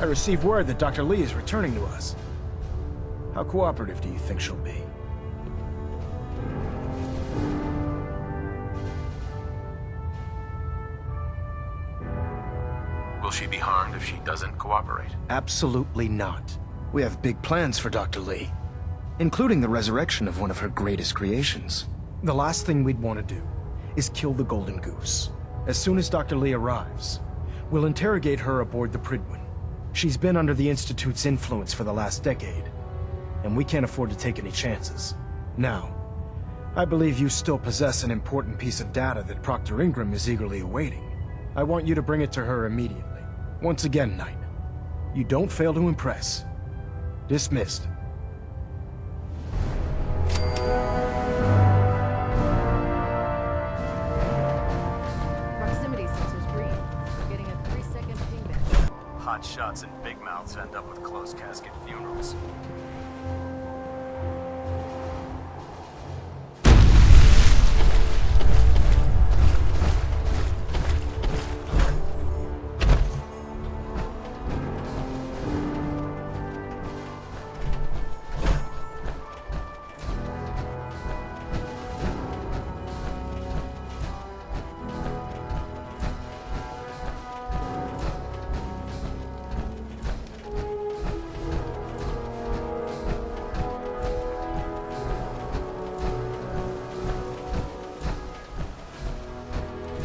I received word that Dr. Lee is returning to us. How cooperative do you think she'll be? Will she be harmed if she doesn't cooperate? Absolutely not. We have big plans for Dr. Lee, including the resurrection of one of her greatest creations. The last thing we'd want to do is kill the Golden Goose. As soon as Dr. Lee arrives, we'll interrogate her aboard the Prydwen. She's been under the Institute's influence for the last decade, and we can't afford to take any chances. Now, I believe you still possess an important piece of data that Procter Ingram is eagerly awaiting. I want you to bring it to her immediately. Once again, Knight, you don't fail to impress. Dismissed. Proximity sensor's green. We're getting a 3-second ping back. Hot shots and big mouths end up with closed casket funerals.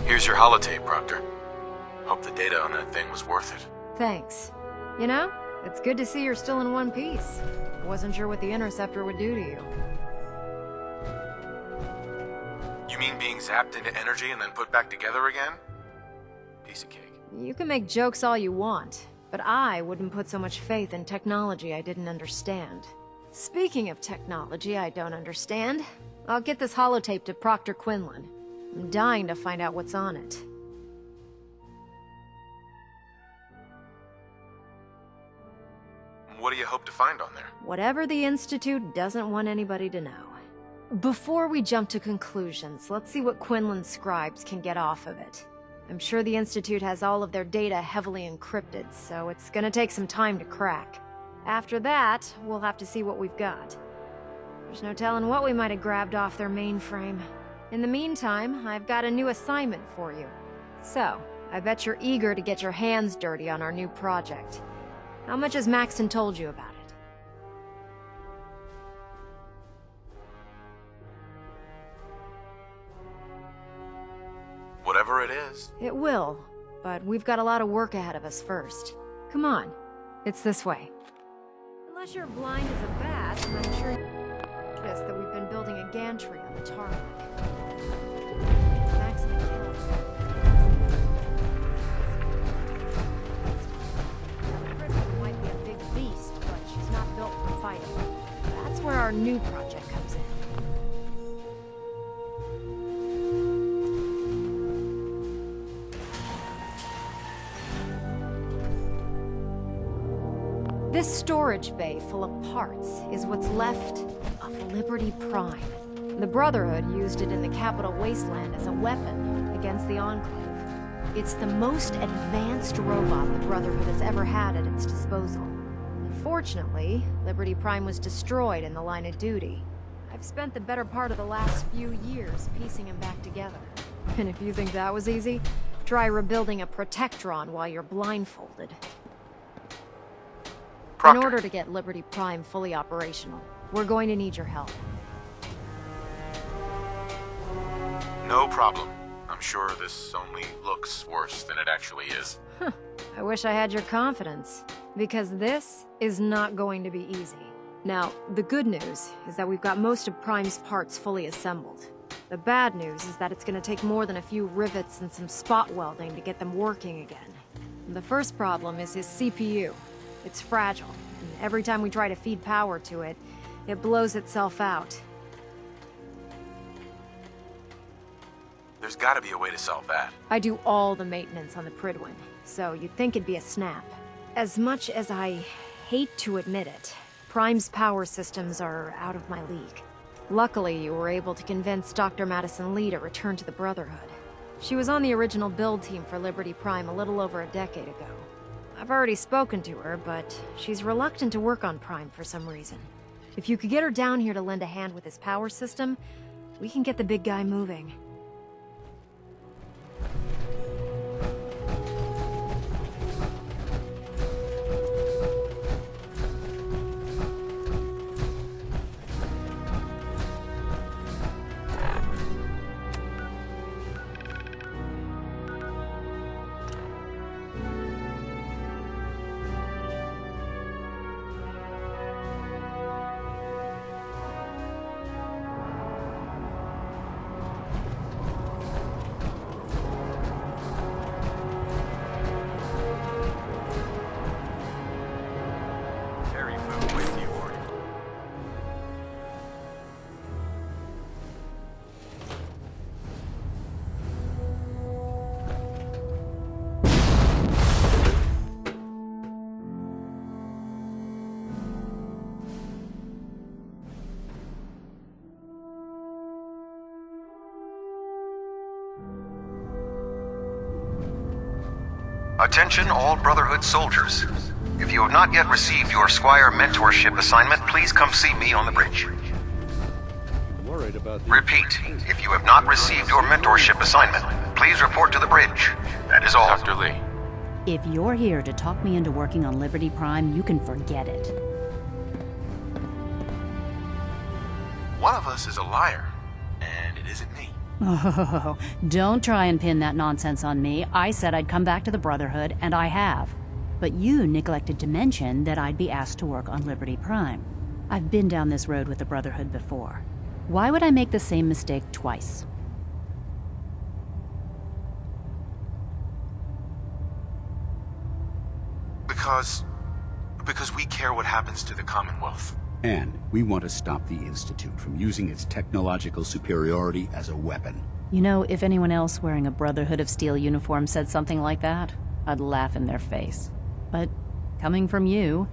Here's your holotape, Proctor. Hope the data on that thing was worth it. Thanks. You know, it's good to see you're still in one piece. I wasn't sure what the interceptor would do to you. You mean being zapped into energy and then put back together again? Piece of cake. You can make jokes all you want, but I wouldn't put so much faith in technology I didn't understand. Speaking of technology I don't understand, I'll get this holotape to Proctor Quinlan. I'm dying to find out what's on it. What do you hope to find on there? Whatever the Institute doesn't want anybody to know. Before we jump to conclusions, let's see what Quinlan's scribes can get off of it. I'm sure the Institute has all of their data heavily encrypted, so it's gonna take some time to crack. After that, we'll have to see what we've got. There's no telling what we might have grabbed off their mainframe. In the meantime, I've got a new assignment for you. So, I bet you're eager to get your hands dirty on our new project. How much has Maxson told you about it? Whatever it is. It will, but we've got a lot of work ahead of us first. Come on, it's this way. Unless you're blind as a bat, I'm sure you noticed that we've been building a gantry on the tarmac. Maxson and Kelly. Prydwen might be a big beast, but she's not built for fighting. That's where our new project comes in. This storage bay full of parts is what's left of Liberty Prime. The Brotherhood used it in the Capital Wasteland as a weapon against the Enclave. It's the most advanced robot the Brotherhood has ever had at its disposal. Unfortunately, Liberty Prime was destroyed in the line of duty. I've spent the better part of the last few years piecing him back together. And if you think that was easy, try rebuilding a Protectron while you're blindfolded. Proctor. In order to get Liberty Prime fully operational, we're going to need your help. No problem. I'm sure this only looks worse than it actually is. I wish I had your confidence, because this is not going to be easy. Now, the good news is that we've got most of Prime's parts fully assembled. The bad news is that it's going to take more than a few rivets and some spot welding to get them working again. The first problem is his CPU. It's fragile, and every time we try to feed power to it, it blows itself out. There's gotta be a way to solve that. I do all the maintenance on the Prydwen, so you'd think it'd be a snap. As much as I hate to admit it, Prime's power systems are out of my league. Luckily, you were able to convince Dr. Madison Lee to return to the Brotherhood. She was on the original build team for Liberty Prime a little over a decade ago. I've already spoken to her, but she's reluctant to work on Prime for some reason. If you could get her down here to lend a hand with his power system, we can get the big guy moving. Attention all Brotherhood soldiers. If you have not yet received your Squire mentorship assignment, please come see me on the bridge. Repeat, if you have not received your mentorship assignment, please report to the bridge. That is all. Dr. Lee. If you're here to talk me into working on Liberty Prime, you can forget it. One of us is a liar, and it isn't me. Oh, don't try and pin that nonsense on me. I said I'd come back to the Brotherhood, and I have. But you neglected to mention that I'd be asked to work on Liberty Prime. I've been down this road with the Brotherhood before. Why would I make the same mistake twice? Because we care what happens to the Commonwealth. And we want to stop the Institute from using its technological superiority as a weapon. You know, if anyone else wearing a Brotherhood of Steel uniform said something like that, I'd laugh in their face. But coming from you,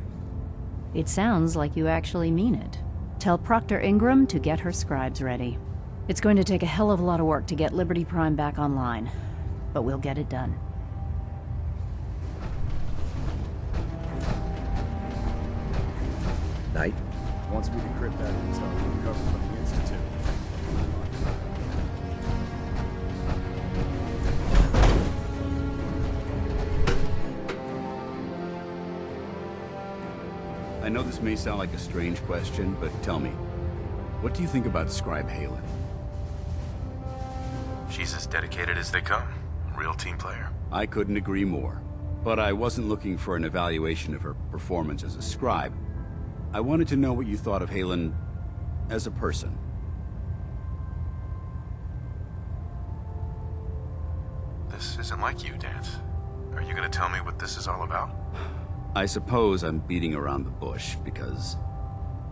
it sounds like you actually mean it. Tell Procter Ingram to get her scribes ready. It's going to take a hell of a lot of work to get Liberty Prime back online, but we'll get it done. Knight wants me to decrypt that intel we recovered from the Institute. I know this may sound like a strange question, but tell me, what do you think about Scribe Halen? She's as dedicated as they come. Real team player. I couldn't agree more. But I wasn't looking for an evaluation of her performance as a scribe. I wanted to know what you thought of Halen as a person. This isn't like you, Danse. Are you gonna tell me what this is all about? I suppose I'm beating around the bush because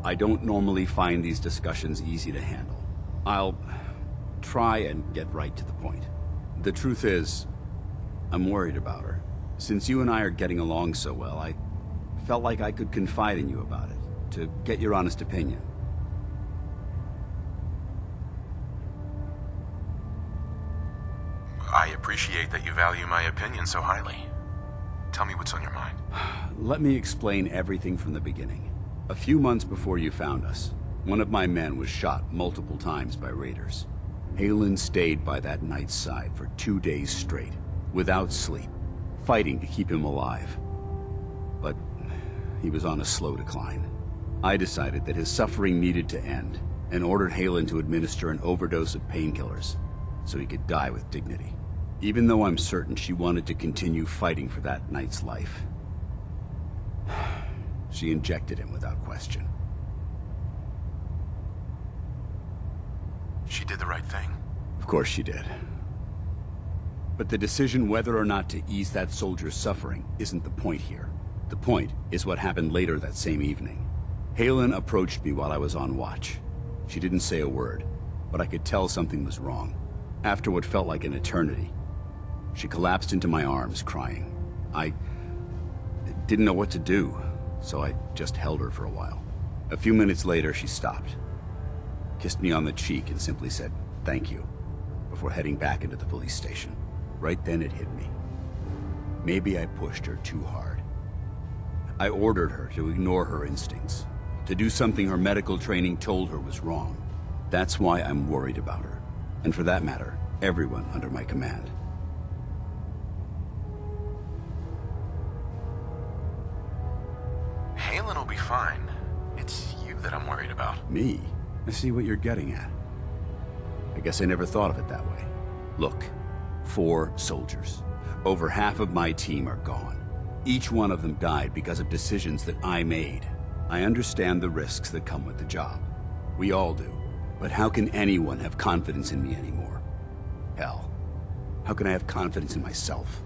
I don't normally find these discussions easy to handle. I'll try and get right to the point. The truth is, I'm worried about her. Since you and I are getting along so well, I felt like I could confide in you about it, to get your honest opinion. I appreciate that you value my opinion so highly. Tell me what's on your mind. Let me explain everything from the beginning. A few months before you found us, one of my men was shot multiple times by raiders. Halen stayed by that knight's side for 2 days straight, without sleep, fighting to keep him alive. But he was on a slow decline. I decided that his suffering needed to end, and ordered Halen to administer an overdose of painkillers, so he could die with dignity. Even though I'm certain she wanted to continue fighting for that knight's life. She injected him without question. She did the right thing. Of course she did. But the decision whether or not to ease that soldier's suffering isn't the point here. The point is what happened later that same evening. Halen approached me while I was on watch. She didn't say a word, but I could tell something was wrong. After what felt like an eternity, she collapsed into my arms, crying. I didn't know what to do, so I just held her for a while. A few minutes later, she stopped, kissed me on the cheek, and simply said, "Thank you," before heading back into the police station. Right then it hit me. Maybe I pushed her too hard. I ordered her to ignore her instincts, to do something her medical training told her was wrong. That's why I'm worried about her. And for that matter, everyone under my command. Halen will be fine. It's you that I'm worried about. Me? I see what you're getting at. I guess I never thought of it that way. Look, 4 soldiers. Over half of my team are gone. Each one of them died because of decisions that I made. I understand the risks that come with the job. We all do. But how can anyone have confidence in me anymore? Hell, how can I have confidence in myself?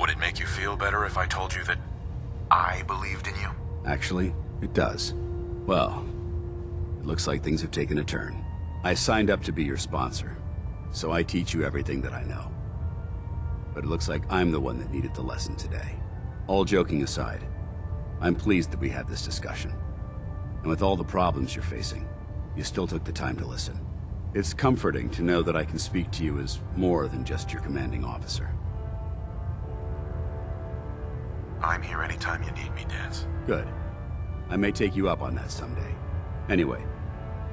Would it make you feel better if I told you that I believed in you? Actually, it does. Well, it looks like things have taken a turn. I signed up to be your sponsor, so I teach you everything that I know. But it looks like I'm the one that needed the lesson today. All joking aside, I'm pleased that we had this discussion. And with all the problems you're facing, you still took the time to listen. It's comforting to know that I can speak to you as more than just your commanding officer. I'm here anytime you need me, Danse. Good. I may take you up on that someday. Anyway,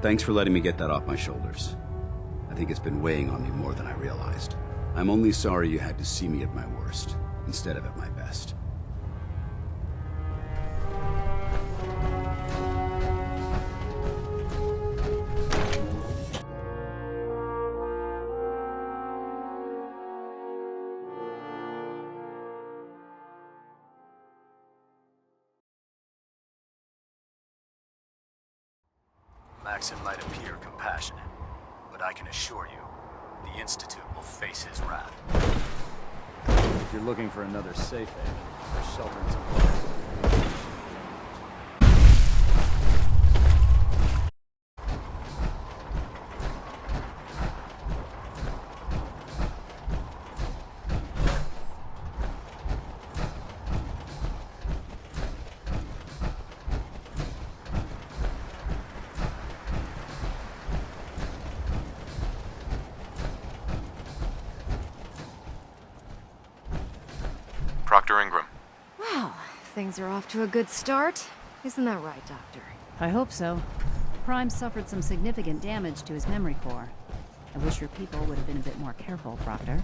thanks for letting me get that off my shoulders. I think it's been weighing on me more than I realized. I'm only sorry you had to see me at my worst, instead of at my best. Maxson might appear compassionate, but I can assure you, the Institute will face his wrath. If you're looking for another safe haven, there's shelter in some place. Procter Ingram. Well, things are off to a good start. Isn't that right, Doctor? I hope so. Prime suffered some significant damage to his memory core. I wish your people would have been a bit more careful, Proctor.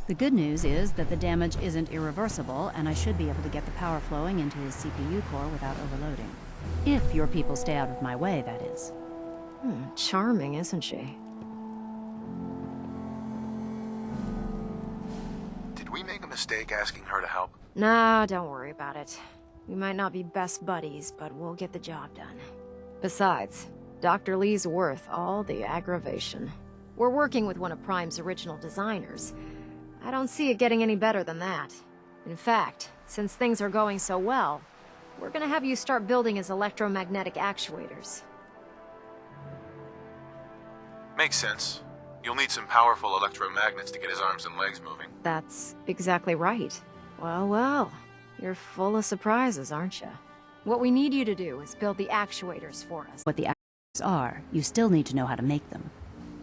The good news is that the damage isn't irreversible, and I should be able to get the power flowing into his CPU core without overloading. If your people stay out of my way, that is. Charming, isn't she? Did we make a mistake asking her to help? Nah, don't worry about it. We might not be best buddies, but we'll get the job done. Besides, Dr. Lee's worth all the aggravation. We're working with one of Prime's original designers. I don't see it getting any better than that. In fact, since things are going so well, we're gonna have you start building his electromagnetic actuators. Makes sense. You'll need some powerful electromagnets to get his arms and legs moving. That's exactly right. Well, you're full of surprises, aren't you? What we need you to do is build the actuators for us. What the actuators are, you still need to know how to make them.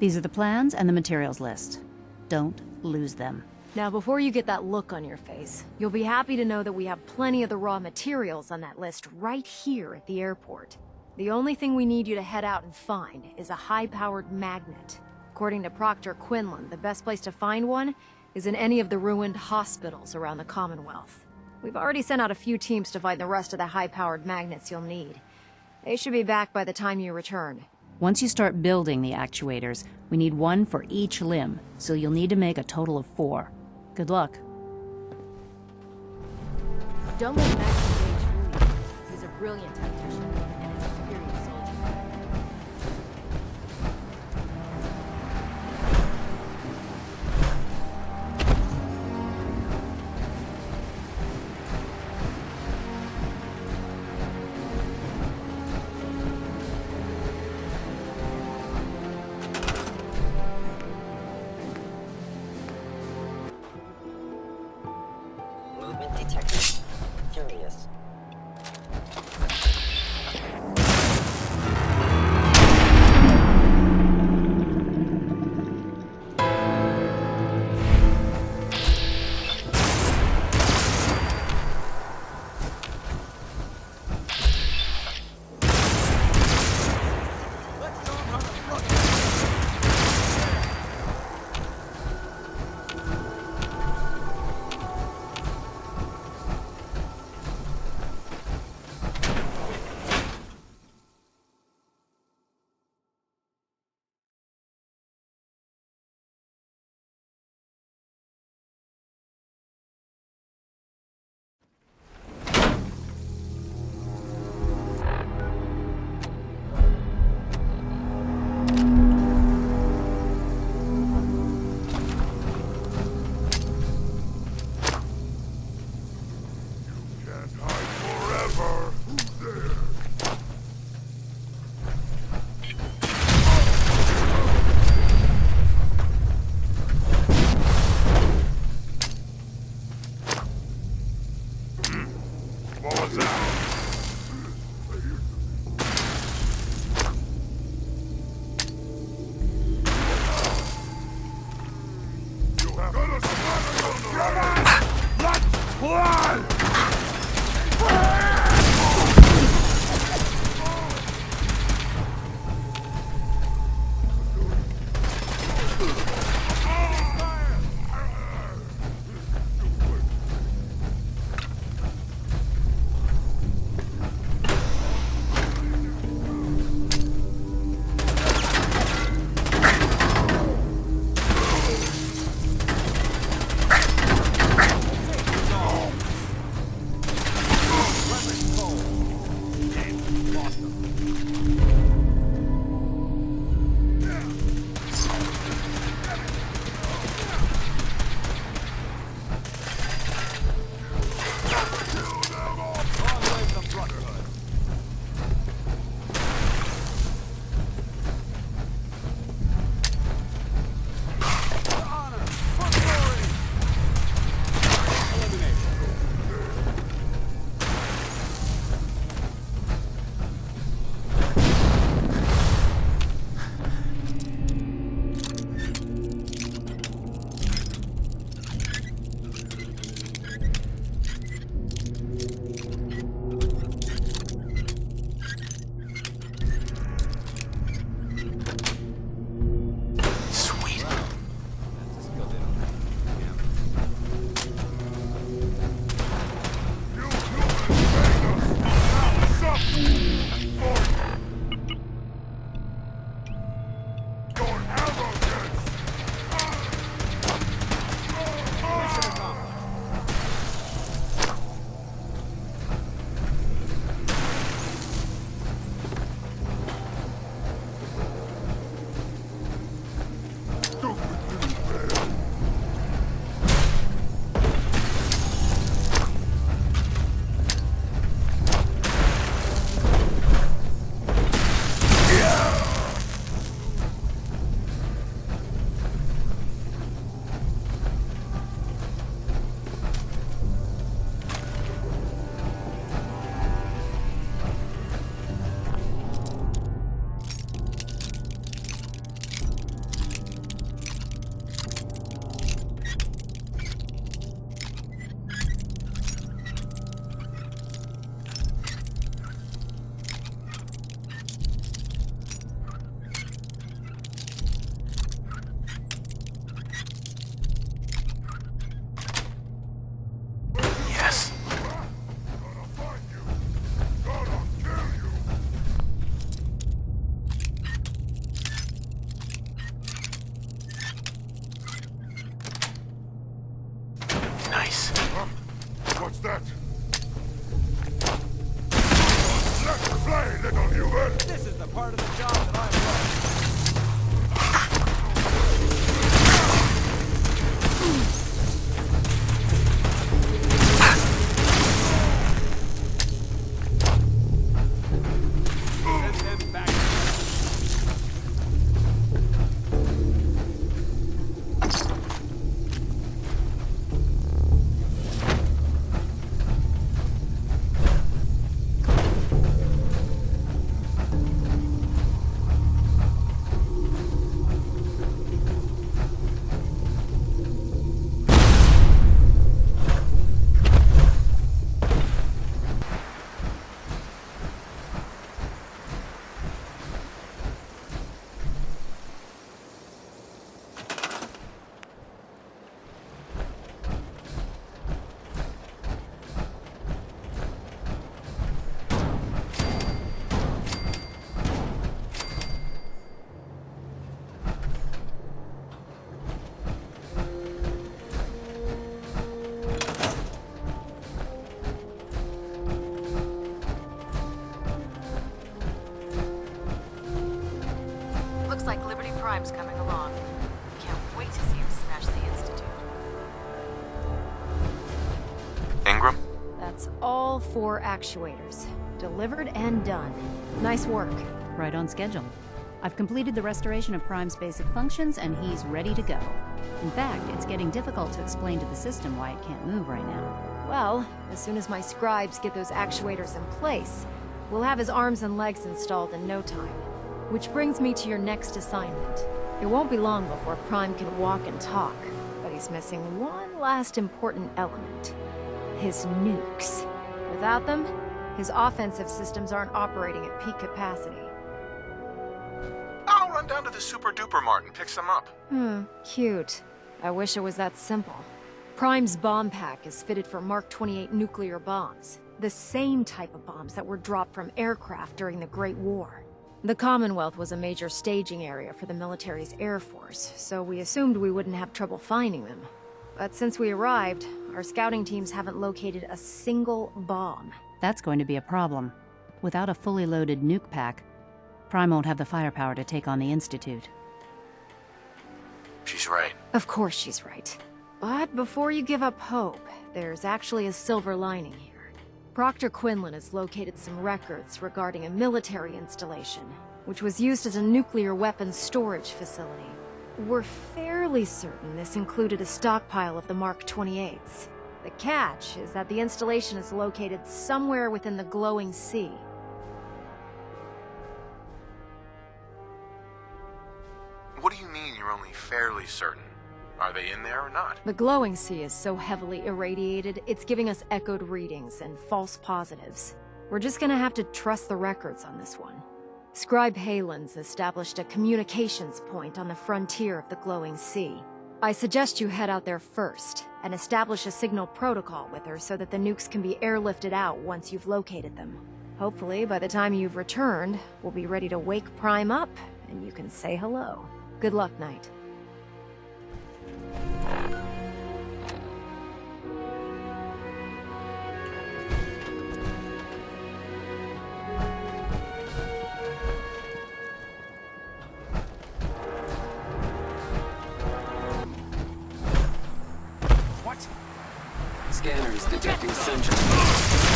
These are the plans and the materials list. Don't lose them. Now, before you get that look on your face, you'll be happy to know that we have plenty of the raw materials on that list right here at the airport. The only thing we need you to head out and find is a high-powered magnet. According to Procter Quinlan, the best place to find one is in any of the ruined hospitals around the Commonwealth. We've already sent out a few teams to find the rest of the high-powered magnets you'll need. They should be back by the time you return. Once you start building the actuators, we need one for each limb, so you'll need to make a total of 4. Good luck. Don't let Maxson Gage fool you. He's a brilliant tactician and an experienced soldier. Movement detected. Curious. What's that? Let's play, little human! This is the part of the job that I love. Send them back. Looks like Liberty Prime's coming along. Can't wait to see him smash the Institute. Ingram? That's all 4 actuators. Delivered and done. Nice work. Right on schedule. I've completed the restoration of Prime's basic functions, and he's ready to go. In fact, it's getting difficult to explain to the system why it can't move right now. Well, as soon as my scribes get those actuators in place, we'll have his arms and legs installed in no time. Which brings me to your next assignment. It won't be long before Prime can walk and talk, but he's missing one last important element. His nukes. Without them, his offensive systems aren't operating at peak capacity. I'll run down to the Super Duper Mart and pick some up. Cute. I wish it was that simple. Prime's bomb pack is fitted for Mark 28 nuclear bombs, the same type of bombs that were dropped from aircraft during the Great War. The Commonwealth was a major staging area for the military's air force, so we assumed we wouldn't have trouble finding them. But since we arrived, our scouting teams haven't located a single bomb. That's going to be a problem. Without a fully loaded nuke pack, Prime won't have the firepower to take on the Institute. She's right. Of course she's right. But before you give up hope, there's actually a silver lining here. Procter Quinlan has located some records regarding a military installation, which was used as a nuclear weapons storage facility. We're fairly certain this included a stockpile of the Mark 28s. The catch is that the installation is located somewhere within the glowing sea. What do you mean you're only fairly certain? Are they in there or not? The glowing sea is so heavily irradiated, it's giving us echoed readings and false positives. We're just gonna have to trust the records on this one. Scribe Halen's established a communications point on the frontier of the glowing sea. I suggest you head out there first, and establish a signal protocol with her so that the nukes can be airlifted out once you've located them. Hopefully, by the time you've returned, we'll be ready to wake Prime up, and you can say hello. Good luck, Knight. What? Scanners detecting sunshine.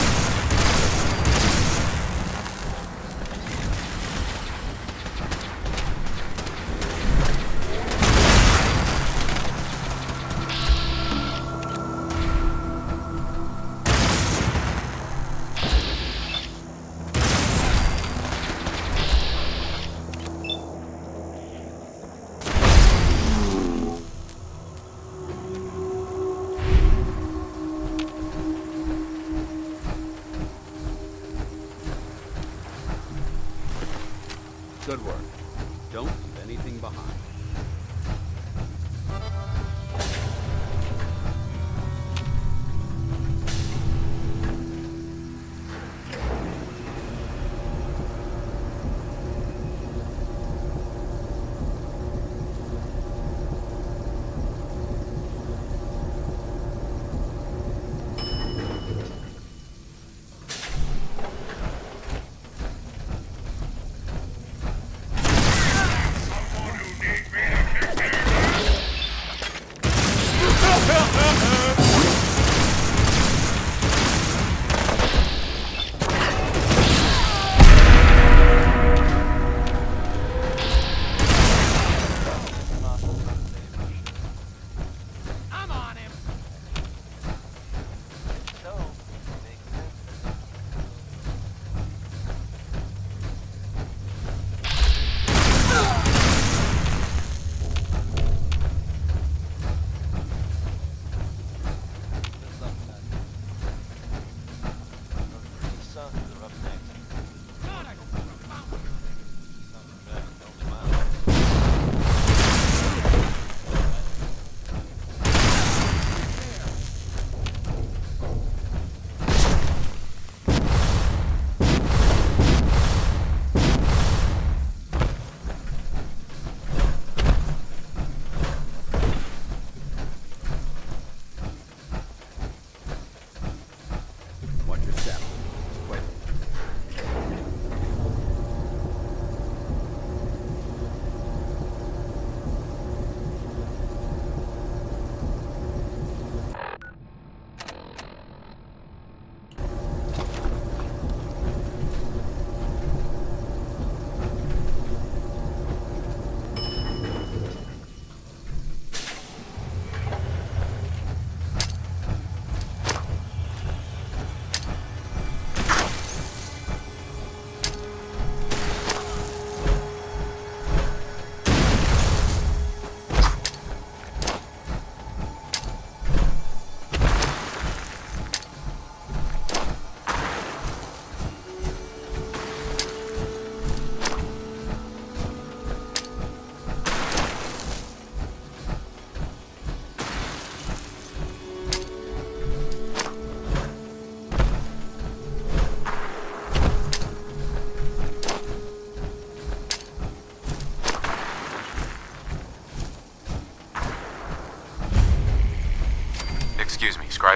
Good work. Don't leave anything behind. Someone who needs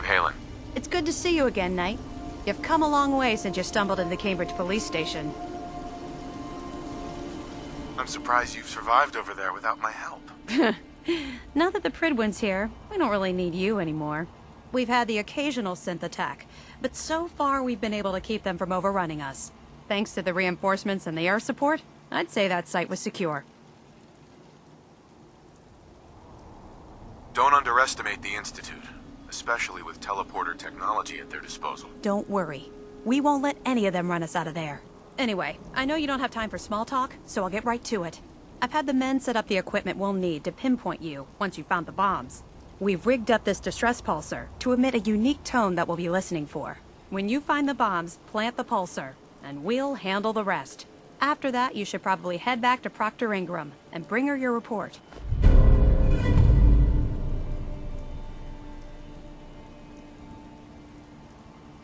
Halen. It's good to see you again, Knight. You've come a long way since you stumbled into the Cambridge police station. I'm surprised you've survived over there without my help. Now that the Pridwin's here, we don't really need you anymore. We've had the occasional synth attack, but so far we've been able to keep them from overrunning us. Thanks to the reinforcements and the air support, I'd say that site was secure. Don't underestimate the Institute, especially with teleporter technology at their disposal. Don't worry. We won't let any of them run us out of there. Anyway, I know you don't have time for small talk, so I'll get right to it. I've had the men set up the equipment we'll need to pinpoint you once you found the bombs. We've rigged up this distress pulsar to emit a unique tone that we'll be listening for. When you find the bombs, plant the pulsar, and we'll handle the rest. After that, you should probably head back to Procter Ingram and bring her your report.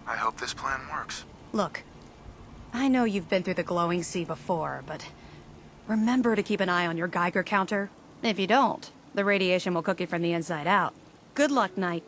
I hope this plan works. Look, I know you've been through the glowing sea before, but remember to keep an eye on your Geiger counter. If you don't, the radiation will cook you from the inside out. Good luck, Knight.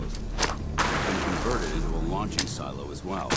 disposal. And converted into a launching silo as well.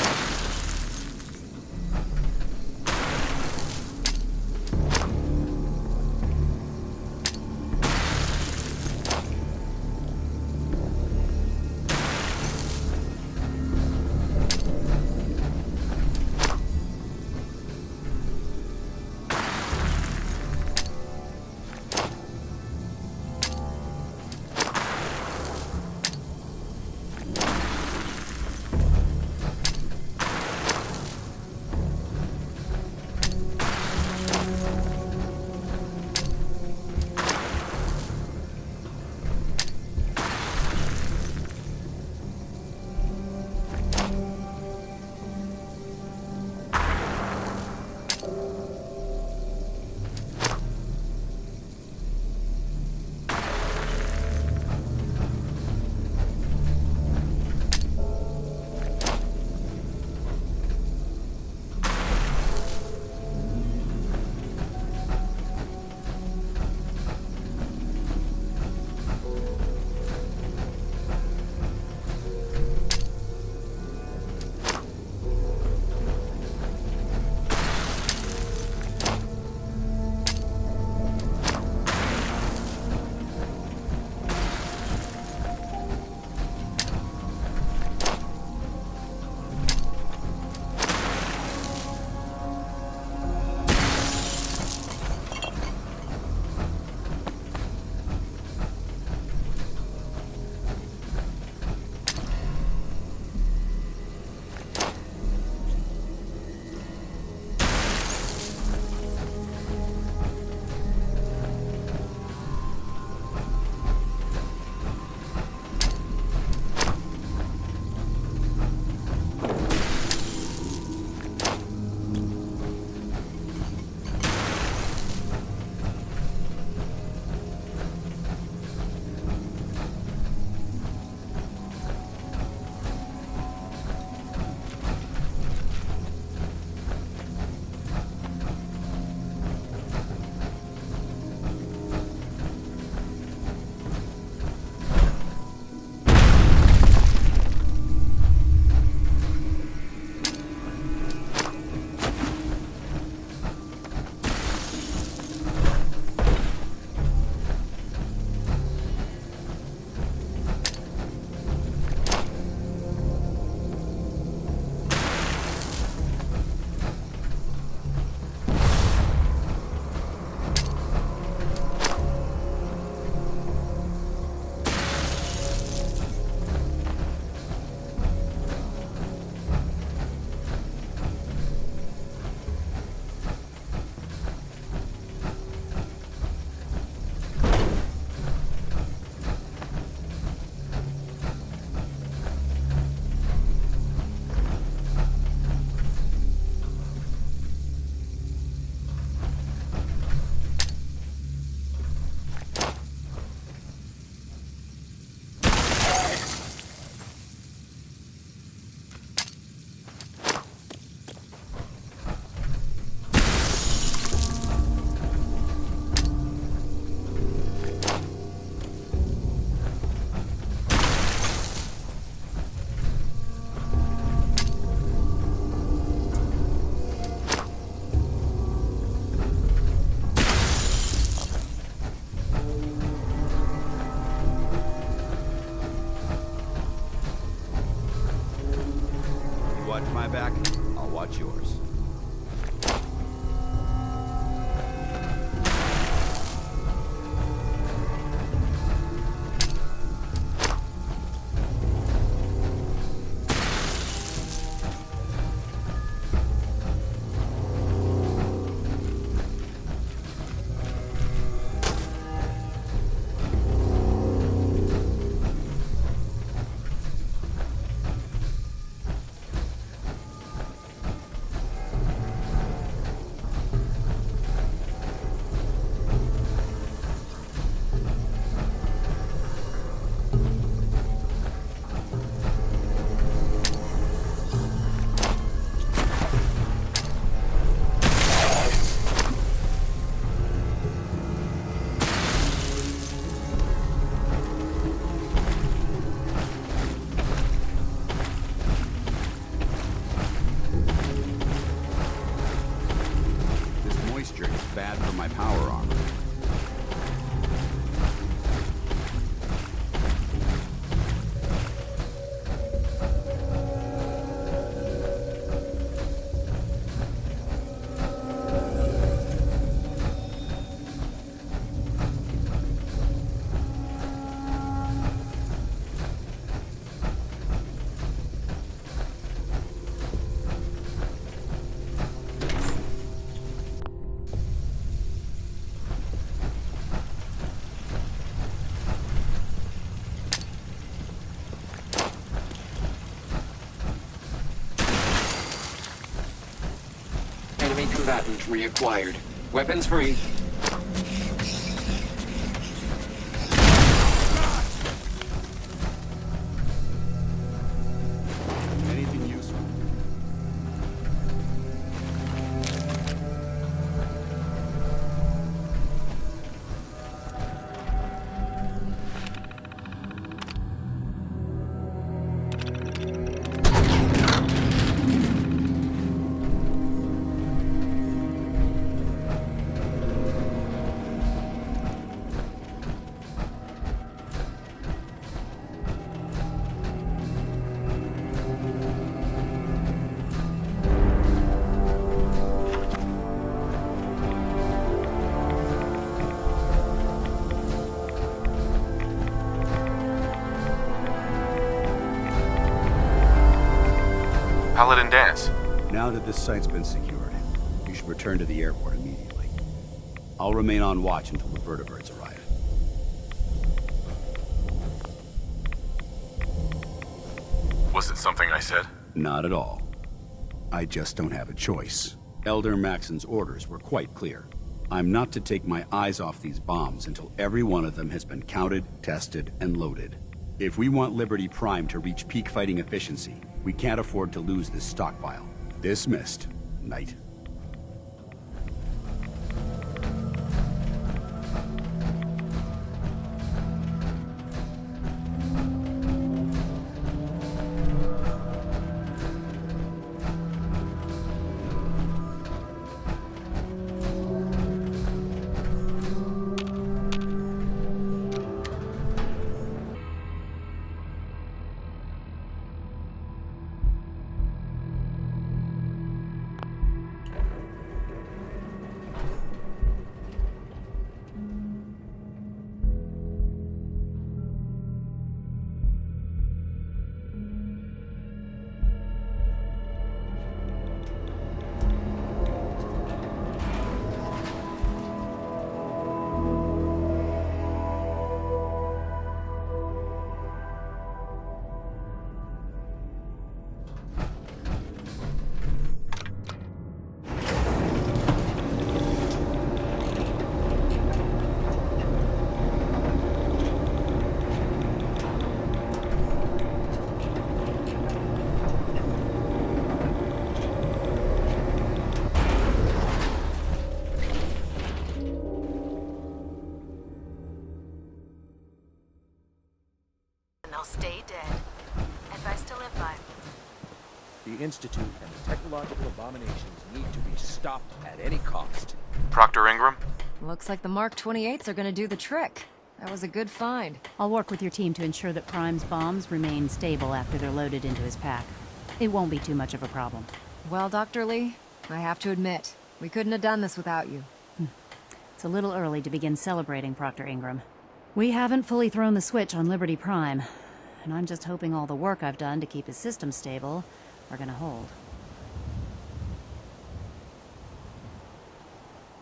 watch my back, I'll watch yours. combatant reacquired. Weapons free. Anything useful? Paladin Danse. Now that this site's been secured, you should return to the airport immediately. I'll remain on watch until the vertebrates arrive. Was it something I said? Not at all. I just don't have a choice. Elder Maxson's orders were quite clear. I'm not to take my eyes off these bombs until every one of them has been counted, tested, and loaded. If we want Liberty Prime to reach peak fighting efficiency, we can't afford to lose this stockpile. Dismissed, Knight. They'll stay dead. If I still live by. The Institute and the technological abominations need to be stopped at any cost. Procter Ingram? Looks like the Mark 28s are gonna do the trick. That was a good find. I'll work with your team to ensure that Prime's bombs remain stable after they're loaded into his pack. It won't be too much of a problem. Well, Dr. Lee, I have to admit, we couldn't have done this without you. It's a little early to begin celebrating, Procter Ingram. We haven't fully thrown the switch on Liberty Prime, and I'm just hoping all the work I've done to keep his system stable are gonna hold.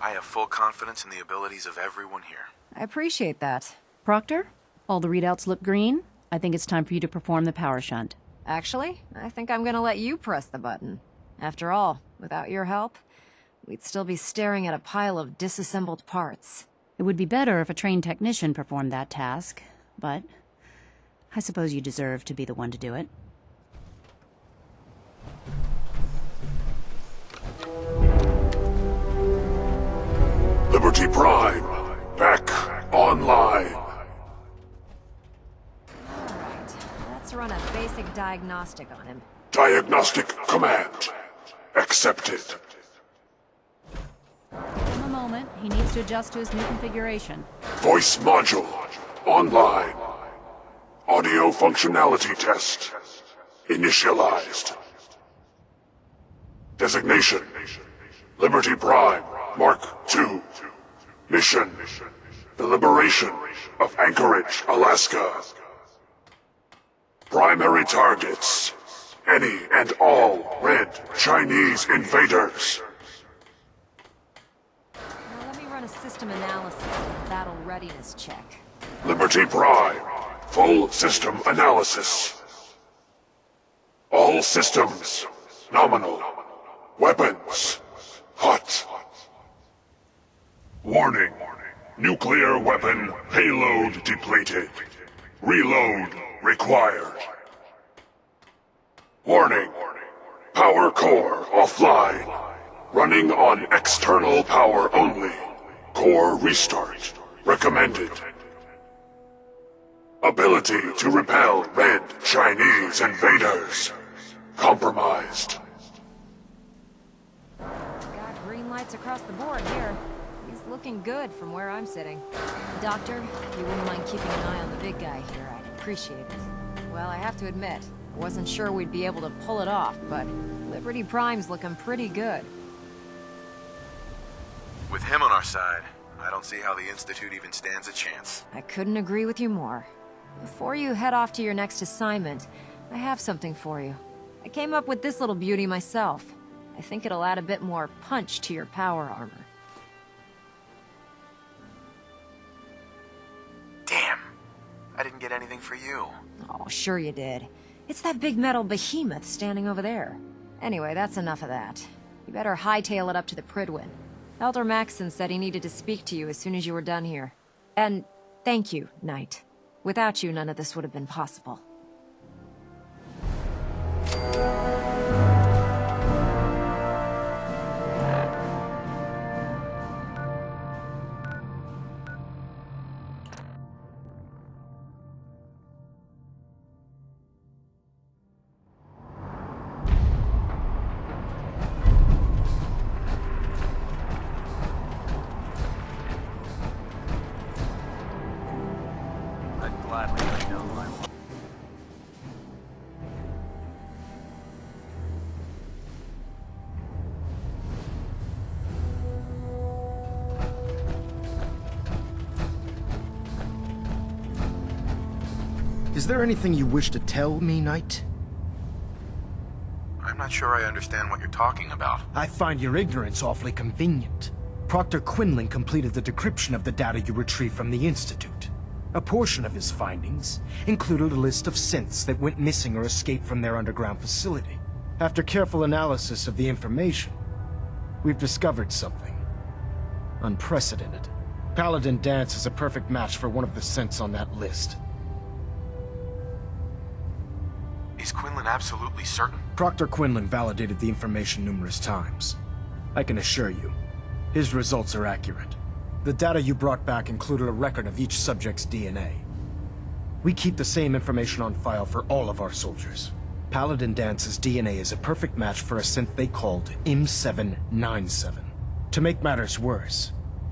I have full confidence in the abilities of everyone here. I appreciate that. Proctor, all the readouts look green. I think it's time for you to perform the power shunt. Actually, I think I'm gonna let you press the button. After all, without your help, we'd still be staring at a pile of disassembled parts. It would be better if a trained technician performed that task, but I suppose you deserve to be the one to do it. Liberty Prime, back online. Alright, let's run a basic diagnostic on him. Diagnostic command accepted. Give him a moment. He needs to adjust to his new configuration. Voice module online. Audio functionality test initialized. Designation Liberty Prime Mark II. Mission the liberation of Anchorage, Alaska. Primary targets any and all red Chinese invaders. Now let me run a system analysis and a battle readiness check. Liberty Prime full system analysis. All systems nominal. Weapons Hot. Warning. Nuclear weapon payload depleted. Reload required. Warning. Power core offline. Running on external power only. Core restart recommended. Ability to repel red Chinese invaders compromised. Got green lights across the board here. He's looking good from where I'm sitting. Doctor, if you wouldn't mind keeping an eye on the big guy here, I'd appreciate it. Well, I have to admit, I wasn't sure we'd be able to pull it off, but Liberty Prime's looking pretty good. With him on our side, I don't see how the Institute even stands a chance. I couldn't agree with you more. Before you head off to your next assignment, I have something for you. I came up with this little beauty myself. I think it'll add a bit more punch to your power armor. Damn. I didn't get anything for you. Oh, sure you did. It's that big metal behemoth standing over there. Anyway, that's enough of that. You better hightail it up to the Pridwin. Elder Maxson said he needed to speak to you as soon as you were done here. And thank you, Knight. Without you, none of this would have been possible. I'd gladly lay down my life. Is there anything you wish to tell me, Knight? I'm not sure I understand what you're talking about. I find your ignorance awfully convenient. Procter Quinlan completed the decryption of the data you retrieved from the Institute. A portion of his findings included a list of synths that went missing or escaped from their underground facility. After careful analysis of the information, we've discovered something unprecedented. Paladin Danse is a perfect match for one of the synths on that list. Is Quinlan absolutely certain? Procter Quinlan validated the information numerous times. I can assure you, his results are accurate. The data you brought back included a record of each subject's DNA. We keep the same information on file for all of our soldiers. Paladin Dance's DNA is a perfect match for a synth they called M797. To make matters worse,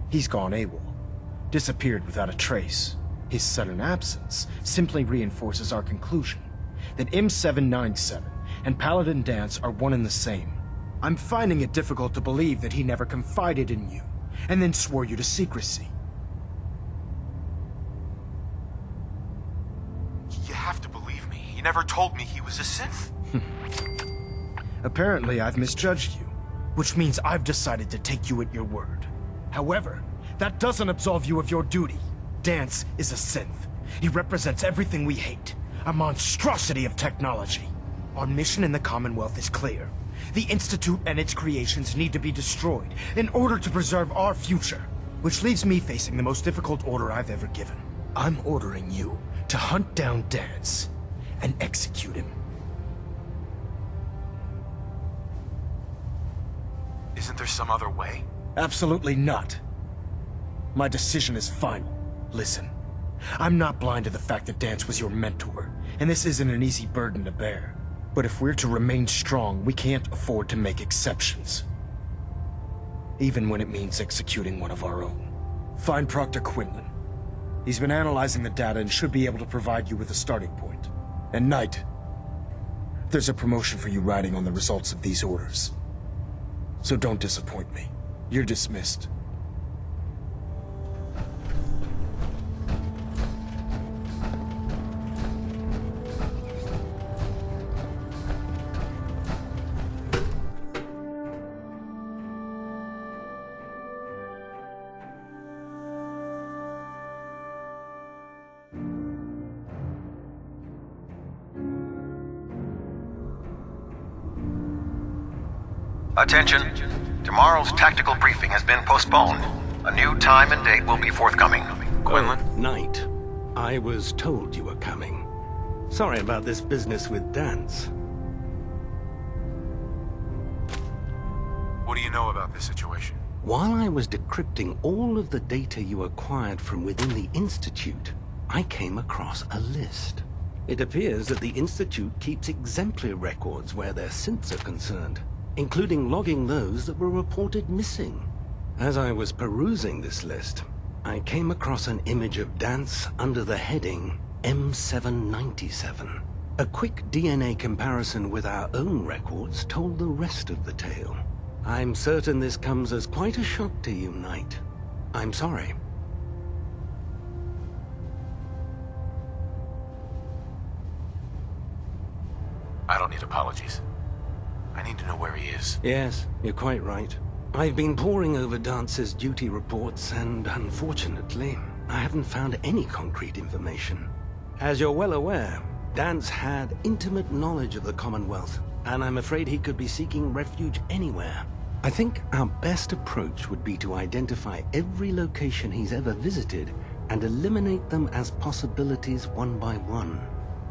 he's gone AWOL, disappeared without a trace. His sudden absence simply reinforces our conclusion that M797 and Paladin Danse are one and the same. I'm finding it difficult to believe that he never confided in you, and then swore you to secrecy. You have to believe me. He never told me he was a synth. Apparently, I've misjudged you, which means I've decided to take you at your word. However, that doesn't absolve you of your duty. Danse is a synth. He represents everything we hate. A monstrosity of technology. Our mission in the Commonwealth is clear. The Institute and its creations need to be destroyed in order to preserve our future. Which leaves me facing the most difficult order I've ever given. I'm ordering you to hunt down Danse and execute him. Isn't there some other way? Absolutely not. My decision is final. Listen. I'm not blind to the fact that Danse was your mentor, and this isn't an easy burden to bear. But if we're to remain strong, we can't afford to make exceptions. Even when it means executing one of our own. Find Procter Quinlan. He's been analyzing the data and should be able to provide you with a starting point. And Knight, there's a promotion for you riding on the results of these orders. So don't disappoint me. You're dismissed. Attention. Tomorrow's tactical briefing has been postponed. A new time and date will be forthcoming. Quinlan? Knight, I was told you were coming. Sorry about this business with Danse. What do you know about this situation? While I was decrypting all of the data you acquired from within the Institute, I came across a list. It appears that the Institute keeps exemplary records where their synths are concerned, including logging those that were reported missing. As I was perusing this list, I came across an image of Danse under the heading M797. A quick DNA comparison with our own records told the rest of the tale. I'm certain this comes as quite a shock to you, Knight. I'm sorry. I don't need apologies. I need to know where he is. Yes, you're quite right. I've been poring over Dance's duty reports, and unfortunately, I haven't found any concrete information. As you're well aware, Danse had intimate knowledge of the Commonwealth, and I'm afraid he could be seeking refuge anywhere. I think our best approach would be to identify every location he's ever visited and eliminate them as possibilities one by one.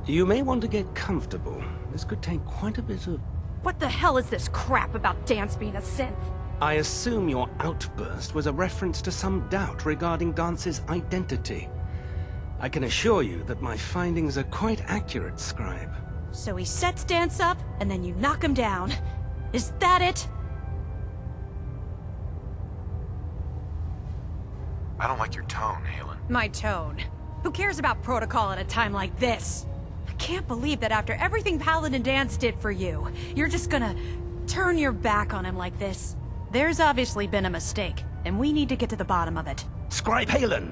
You may want to get comfortable. This could take quite a bit of... What the hell is this crap about Danse being a synth? I assume your outburst was a reference to some doubt regarding Dance's identity. I can assure you that my findings are quite accurate, Scribe. So he sets Danse up, and then you knock him down. Is that it? I don't like your tone, Halen. My tone. Who cares about protocol at a time like this? I can't believe that after everything Paladin Danse did for you, you're just gonna turn your back on him like this. There's obviously been a mistake, and we need to get to the bottom of it. Scribe Halen,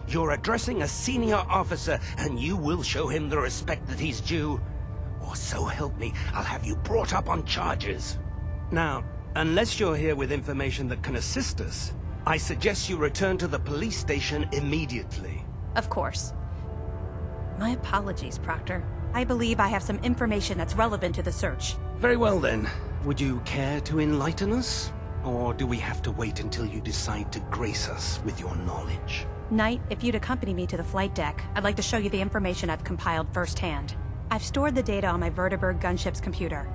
you're addressing a senior officer, and you will show him the respect that he's due. Or so help me, I'll have you brought up on charges. Now, unless you're here with information that can assist us, I suggest you return to the police station immediately. Of course. My apologies, Procter. I believe I have some information that's relevant to the search. Very well then. Would you care to enlighten us? Or do we have to wait until you decide to grace us with your knowledge? Knight, if you'd accompany me to the flight deck, I'd like to show you the information I've compiled firsthand. I've stored the data on my Vertibird gunship's computer.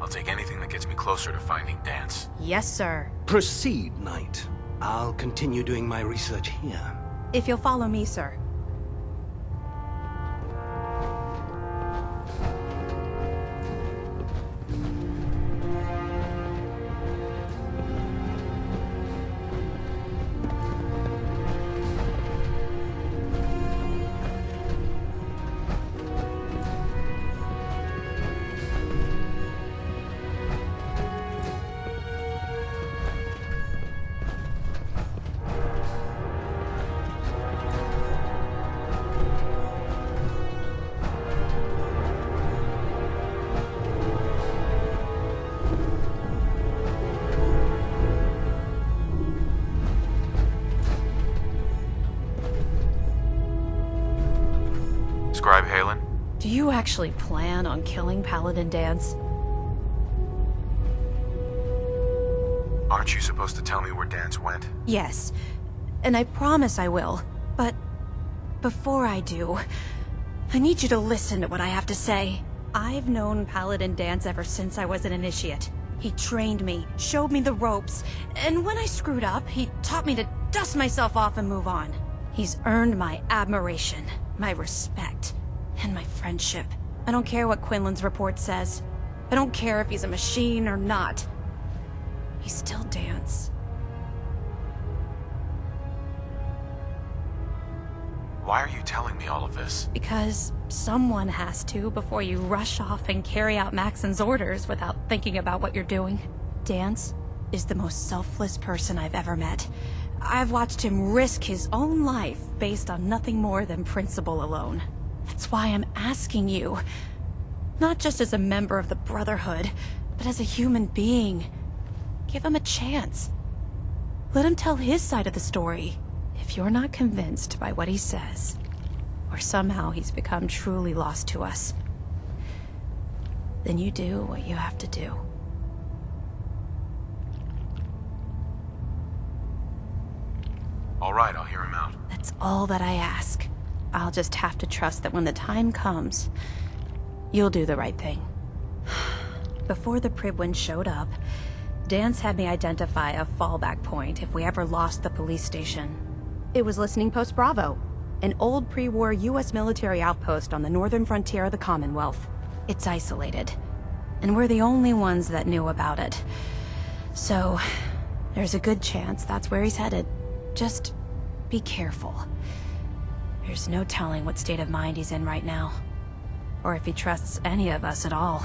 I'll take anything that gets me closer to finding Danse. Yes, sir. Proceed, Knight. I'll continue doing my research here. If you'll follow me, sir. Scribe Halen? Do you actually plan on killing Paladin Danse? Aren't you supposed to tell me where Danse went? Yes, and I promise I will. But before I do, I need you to listen to what I have to say. I've known Paladin Danse ever since I was an initiate. He trained me, showed me the ropes, and when I screwed up, he taught me to dust myself off and move on. He's earned my admiration, my respect, and my friendship. I don't care what Quinlan's report says. I don't care if he's a machine or not. He's still Danse. Why are you telling me all of this? Because someone has to before you rush off and carry out Maxson's orders without thinking about what you're doing. Danse is the most selfless person I've ever met. I've watched him risk his own life based on nothing more than principle alone. That's why I'm asking you, not just as a member of the Brotherhood, but as a human being. Give him a chance. Let him tell his side of the story. If you're not convinced by what he says, or somehow he's become truly lost to us, then you do what you have to do. All right, I'll hear him out. That's all that I ask. I'll just have to trust that when the time comes, you'll do the right thing. Before the Pribwin showed up, Danse had me identify a fallback point if we ever lost the police station. It was Listening Post Bravo, an old pre-war US military outpost on the northern frontier of the Commonwealth. It's isolated, and we're the only ones that knew about it. So, there's a good chance that's where he's headed. Just be careful. There's no telling what state of mind he's in right now, or if he trusts any of us at all.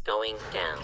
Going down.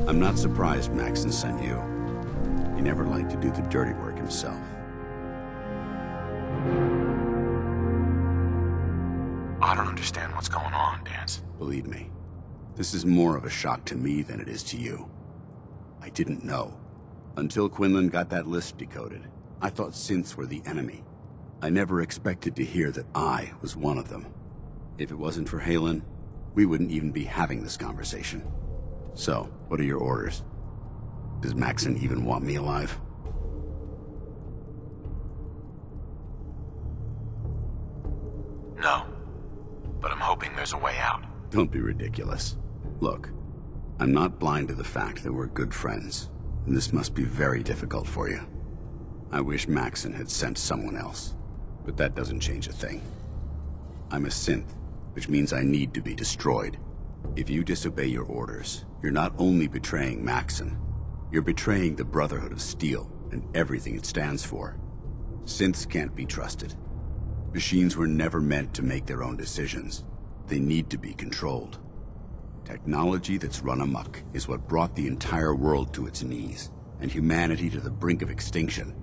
I'm not surprised Maxson sent you. He never liked to do the dirty work himself. I don't understand what's going on, Danse. Believe me, this is more of a shock to me than it is to you. I didn't know. Until Quinlan got that list decoded, I thought synths were the enemy. I never expected to hear that I was one of them. If it wasn't for Halen, we wouldn't even be having this conversation. So, what are your orders? Does Maxson even want me alive? No. But I'm hoping there's a way out. Don't be ridiculous. Look, I'm not blind to the fact that we're good friends, and this must be very difficult for you. I wish Maxson had sent someone else, but that doesn't change a thing. I'm a synth, which means I need to be destroyed. If you disobey your orders, you're not only betraying Maxson, you're betraying the Brotherhood of Steel and everything it stands for. Synths can't be trusted. Machines were never meant to make their own decisions. They need to be controlled. Technology that's run amok is what brought the entire world to its knees, and humanity to the brink of extinction.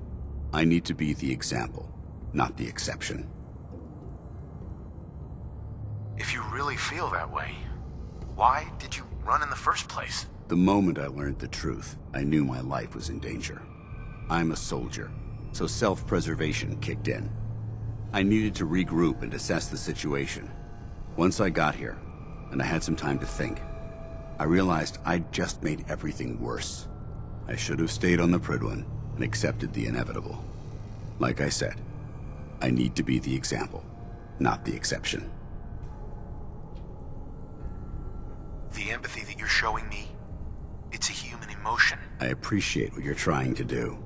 I need to be the example, not the exception. If you really feel that way, why did you run in the first place? The moment I learned the truth, I knew my life was in danger. I'm a soldier, so self-preservation kicked in. I needed to regroup and assess the situation. Once I got here, and I had some time to think, I realized I'd just made everything worse. I should have stayed on the Prydwen and accepted the inevitable. Like I said, I need to be the example, not the exception. The empathy that you're showing me, it's a human emotion. I appreciate what you're trying to do,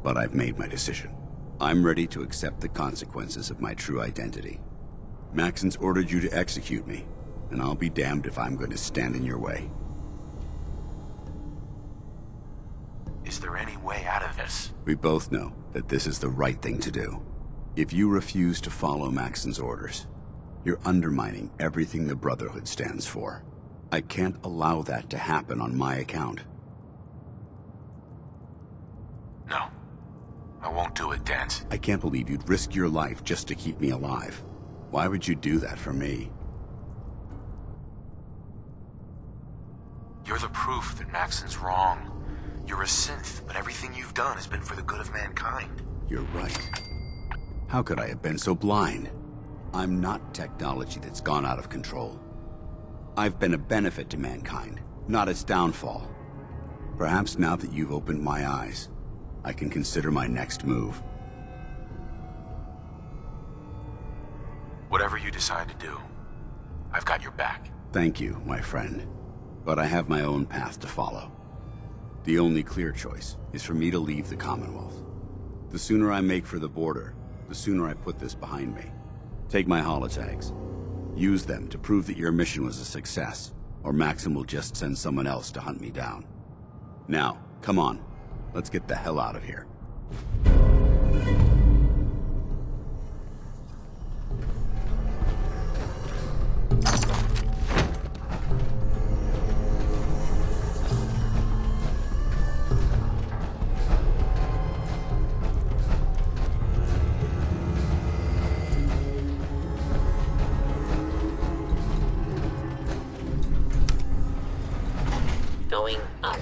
but I've made my decision. I'm ready to accept the consequences of my true identity. Maxson's ordered you to execute me, and I'll be damned if I'm going to stand in your way. Is there any way out of this? We both know that this is the right thing to do. If you refuse to follow Maxson's orders, you're undermining everything the Brotherhood stands for. I can't allow that to happen on my account. No. I won't do it, Danse. I can't believe you'd risk your life just to keep me alive. Why would you do that for me? You're the proof that Maxson's wrong. You're a synth, but everything you've done has been for the good of mankind. You're right. How could I have been so blind? I'm not technology that's gone out of control. I've been a benefit to mankind, not its downfall. Perhaps now that you've opened my eyes, I can consider my next move. Whatever you decide to do, I've got your back. Thank you, my friend. But I have my own path to follow. The only clear choice is for me to leave the Commonwealth. The sooner I make for the border, the sooner I put this behind me. Take my holotags. Use them to prove that your mission was a success, or Maxson will just send someone else to hunt me down. Now, come on. Let's get the hell out of here. Going up.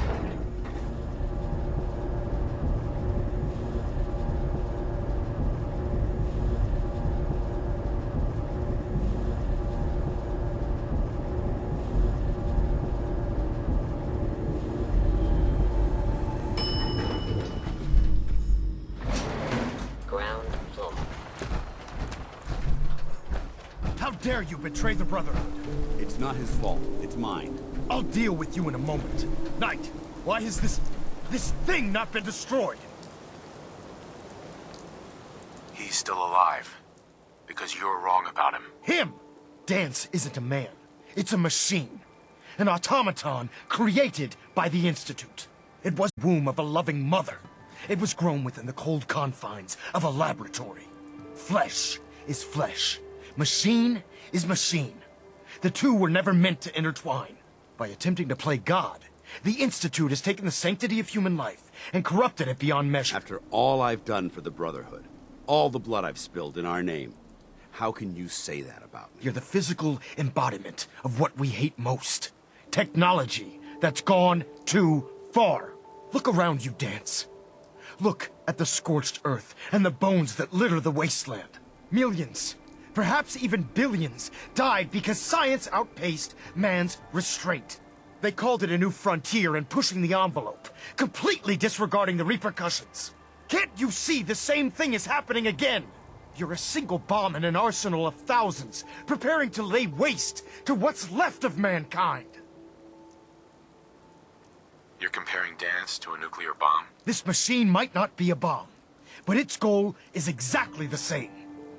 Ground floor. How dare you betray the Brotherhood? It's not his fault. It's mine. I'll deal with you in a moment. Knight, why has this thing not been destroyed? He's still alive. Because you're wrong about him. Him! Danse isn't a man. It's a machine. An automaton created by the Institute. It was the womb of a loving mother. It was grown within the cold confines of a laboratory. Flesh is flesh. Machine is machine. The two were never meant to intertwine. By attempting to play God, the Institute has taken the sanctity of human life and corrupted it beyond measure. After all I've done for the Brotherhood, all the blood I've spilled in our name, how can you say that about me? You're the physical embodiment of what we hate most. Technology that's gone too far. Look around you, Danse. Look at the scorched earth and the bones that litter the wasteland. Millions, perhaps even billions, died because science outpaced man's restraint. They called it a new frontier and pushing the envelope, completely disregarding the repercussions. Can't you see the same thing is happening again? You're a single bomb in an arsenal of thousands, preparing to lay waste to what's left of mankind. You're comparing Danse to a nuclear bomb? This machine might not be a bomb, but its goal is exactly the same.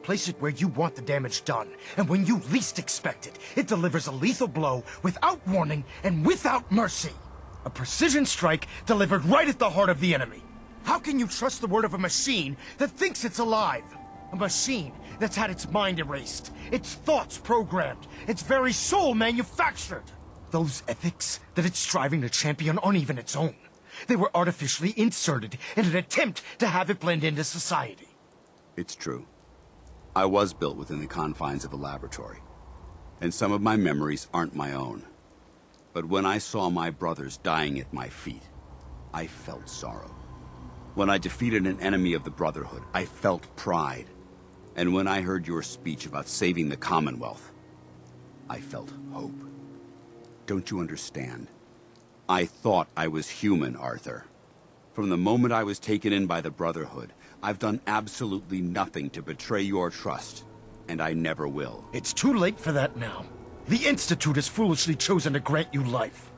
Place it where you want the damage done, and when you least expect it, it delivers a lethal blow without warning and without mercy. A precision strike delivered right at the heart of the enemy. How can you trust the word of a machine that thinks it's alive? A machine that's had its mind erased, its thoughts programmed, its very soul manufactured. Those ethics that it's striving to champion aren't even its own. They were artificially inserted in an attempt to have it blend into society. It's true. I was built within the confines of a laboratory, and some of my memories aren't my own. But when I saw my brothers dying at my feet, I felt sorrow. When I defeated an enemy of the Brotherhood, I felt pride. And when I heard your speech about saving the Commonwealth, I felt hope. Don't you understand? I thought I was human, Arthur. From the moment I was taken in by the Brotherhood, I've done absolutely nothing to betray your trust, and I never will. It's too late for that now. The Institute has foolishly chosen to grant you life.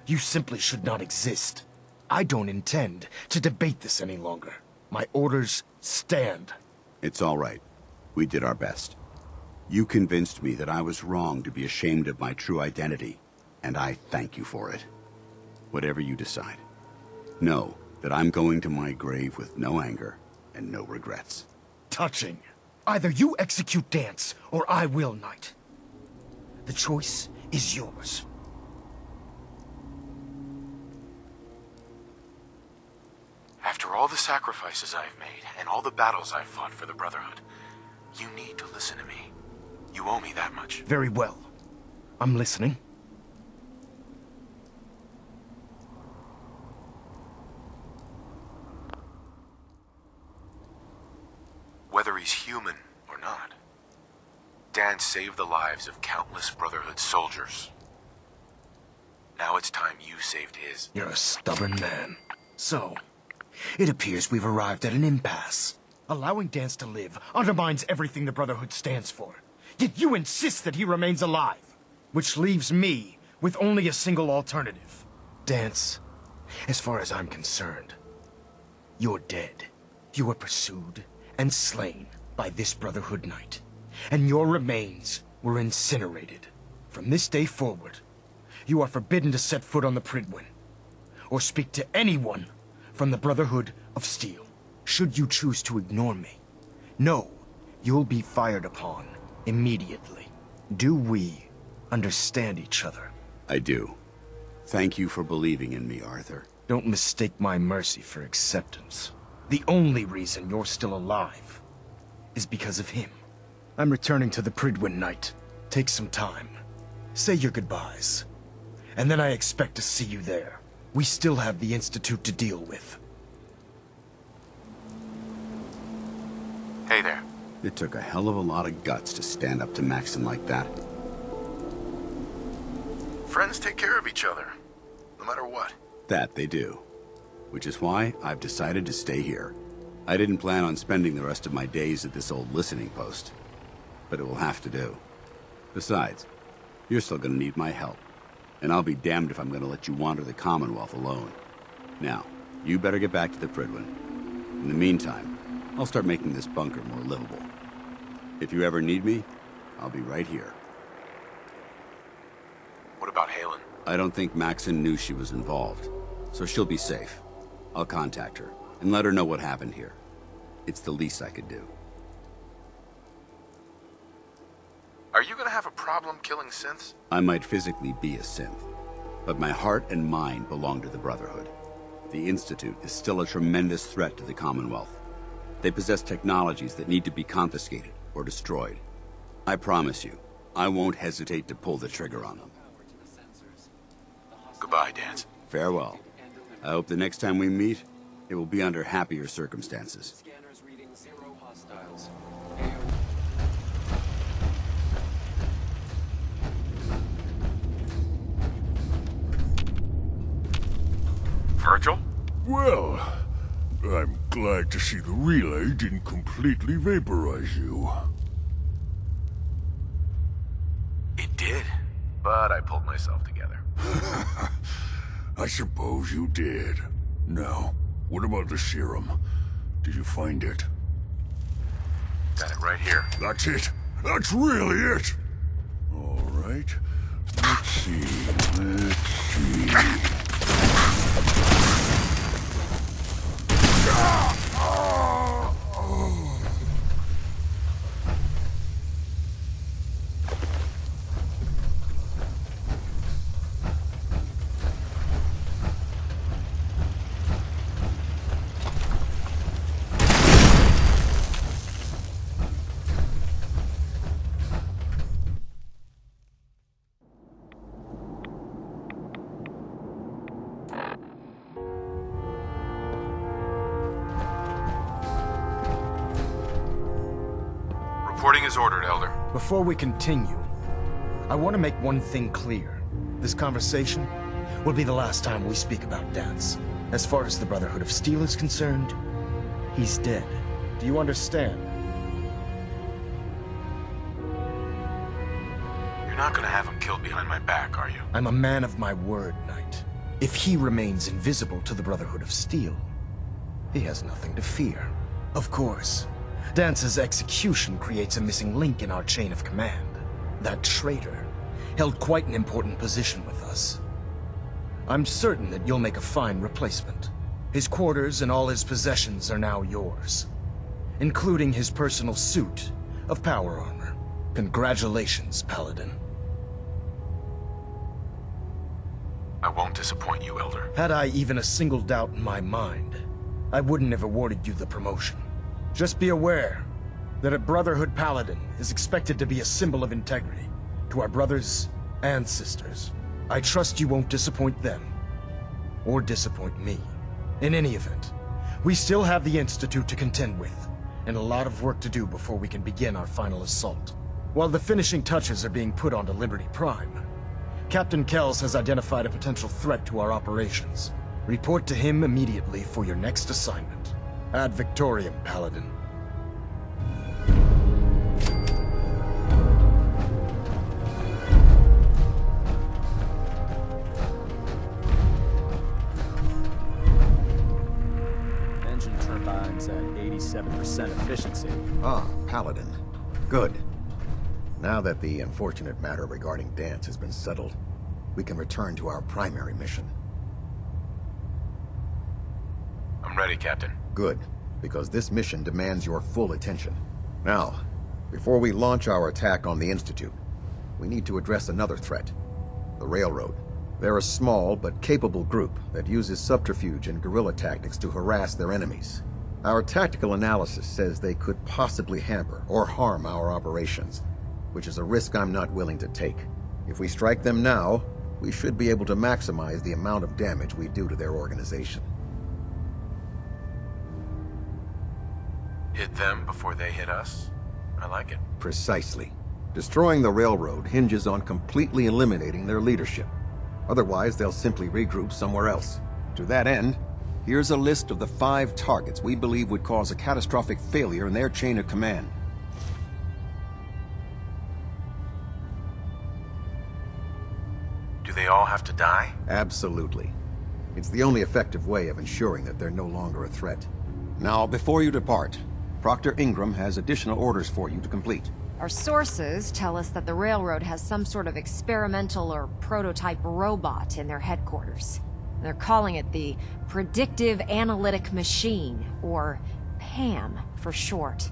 You simply should not exist. I don't intend to debate this any longer. My orders stand. It's all right. We did our best. You convinced me that I was wrong to be ashamed of my true identity, and I thank you for it. Whatever you decide, know that I'm going to my grave with no anger and no regrets. Touching. Either you execute Danse, or I will, Knight. The choice is yours. After all the sacrifices I've made and all the battles I've fought for the Brotherhood, you need to listen to me. You owe me that much. Very well. I'm listening. Whether he's human or not, Danse saved the lives of countless Brotherhood soldiers. Now it's time you saved his. You're a stubborn man. So, it appears we've arrived at an impasse. Allowing Danse to live undermines everything the Brotherhood stands for. Yet you insist that he remains alive, which leaves me with only a single alternative. Danse, as far as I'm concerned, you're dead. You were pursued and slain by this Brotherhood Knight, and your remains were incinerated. From this day forward, you are forbidden to set foot on the Prydwen, or speak to anyone from the Brotherhood of Steel. Should you choose to ignore me, know you'll be fired upon immediately. Do we understand each other? I do. Thank you for believing in me, Arthur. Don't mistake my mercy for acceptance. The only reason you're still alive is because of him. I'm returning to the Prydwen Knight. Take some time. Say your goodbyes. And then I expect to see you there. We still have the Institute to deal with. Hey there. It took a hell of a lot of guts to stand up to Maxson like that. Friends take care of each other, no matter what. That they do. Which is why I've decided to stay here. I didn't plan on spending the rest of my days at this old listening post, but it will have to do. Besides, you're still gonna need my help, and I'll be damned if I'm gonna let you wander the Commonwealth alone. Now, you better get back to the Prydwen. In the meantime, I'll start making this bunker more livable. If you ever need me, I'll be right here. What about Halen? I don't think Maxson knew she was involved, so she'll be safe. I'll contact her and let her know what happened here. It's the least I could do. Are you gonna have a problem killing synths? I might physically be a synth, but my heart and mind belong to the Brotherhood. The Institute is still a tremendous threat to the Commonwealth. They possess technologies that need to be confiscated or destroyed. I promise you, I won't hesitate to pull the trigger on them. Goodbye, Danse. Farewell. I hope the next time we meet, it will be under happier circumstances. Scanners reading 0 hostiles. Virgil? Well, I'm glad to see the relay didn't completely vaporize you. It did, but I pulled myself together. I suppose you did. Now, what about the serum? Did you find it? Got it right here. That's it. That's really it. All right. Let's see. Reporting is ordered, Elder. Before we continue, I want to make one thing clear. This conversation will be the last time we speak about Danse. As far as the Brotherhood of Steel is concerned, he's dead. Do you understand? You're not gonna have him killed behind my back, are you? I'm a man of my word, Knight. If he remains invisible to the Brotherhood of Steel, he has nothing to fear. Of course, Dance's execution creates a missing link in our chain of command. That traitor held quite an important position with us. I'm certain that you'll make a fine replacement. His quarters and all his possessions are now yours, including his personal suit of power armor. Congratulations, Paladin. I won't disappoint you, Elder. Had I even a single doubt in my mind, I wouldn't have awarded you the promotion. Just be aware, that a Brotherhood Paladin is expected to be a symbol of integrity to our brothers and sisters. I trust you won't disappoint them, or disappoint me. In any event, we still have the Institute to contend with, and a lot of work to do before we can begin our final assault. While the finishing touches are being put onto Liberty Prime, Captain Kells has identified a potential threat to our operations. Report to him immediately for your next assignment. Ad Victoriam, Paladin. Engine turbines at 87% efficiency. Ah, Paladin. Good. Now that the unfortunate matter regarding Danse has been settled, we can return to our primary mission. I'm ready, Captain. Good, because this mission demands your full attention. Now, before we launch our attack on the Institute, we need to address another threat. The Railroad. They're a small but capable group that uses subterfuge and guerrilla tactics to harass their enemies. Our tactical analysis says they could possibly hamper or harm our operations, which is a risk I'm not willing to take. If we strike them now, we should be able to maximize the amount of damage we do to their organization. Hit them before they hit us? I like it. Precisely. Destroying the railroad hinges on completely eliminating their leadership. Otherwise, they'll simply regroup somewhere else. To that end, here's a list of the 5 targets we believe would cause a catastrophic failure in their chain of command. Do they all have to die? Absolutely. It's the only effective way of ensuring that they're no longer a threat. Now, before you depart, Procter Ingram has additional orders for you to complete. Our sources tell us that the Railroad has some sort of experimental or prototype robot in their headquarters. They're calling it the Predictive Analytic Machine, or PAM for short.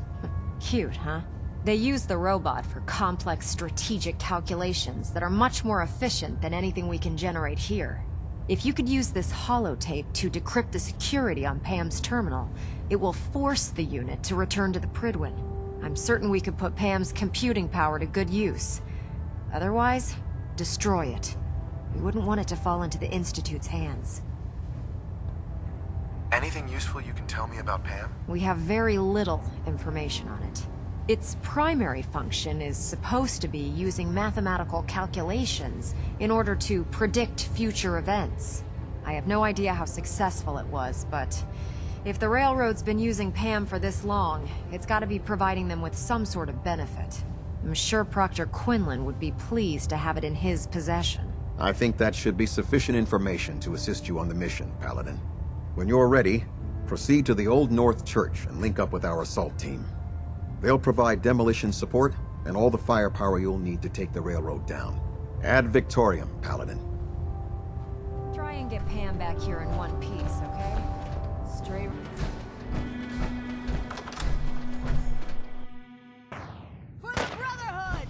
Cute, huh? They use the robot for complex strategic calculations that are much more efficient than anything we can generate here. If you could use this holotape to decrypt the security on Pam's terminal, it will force the unit to return to the Prydwen. I'm certain we could put Pam's computing power to good use. Otherwise, destroy it. We wouldn't want it to fall into the Institute's hands. Anything useful you can tell me about Pam? We have very little information on it. Its primary function is supposed to be using mathematical calculations in order to predict future events. I have no idea how successful it was, but if the Railroad's been using Pam for this long, it's got to be providing them with some sort of benefit. I'm sure Proctor Quinlan would be pleased to have it in his possession. I think that should be sufficient information to assist you on the mission, Paladin. When you're ready, proceed to the Old North Church and link up with our assault team. They'll provide demolition support and all the firepower you'll need to take the railroad down. Ad Victoriam, Paladin. Try and get Pam back here in one piece, okay? Straight... For the Brotherhood!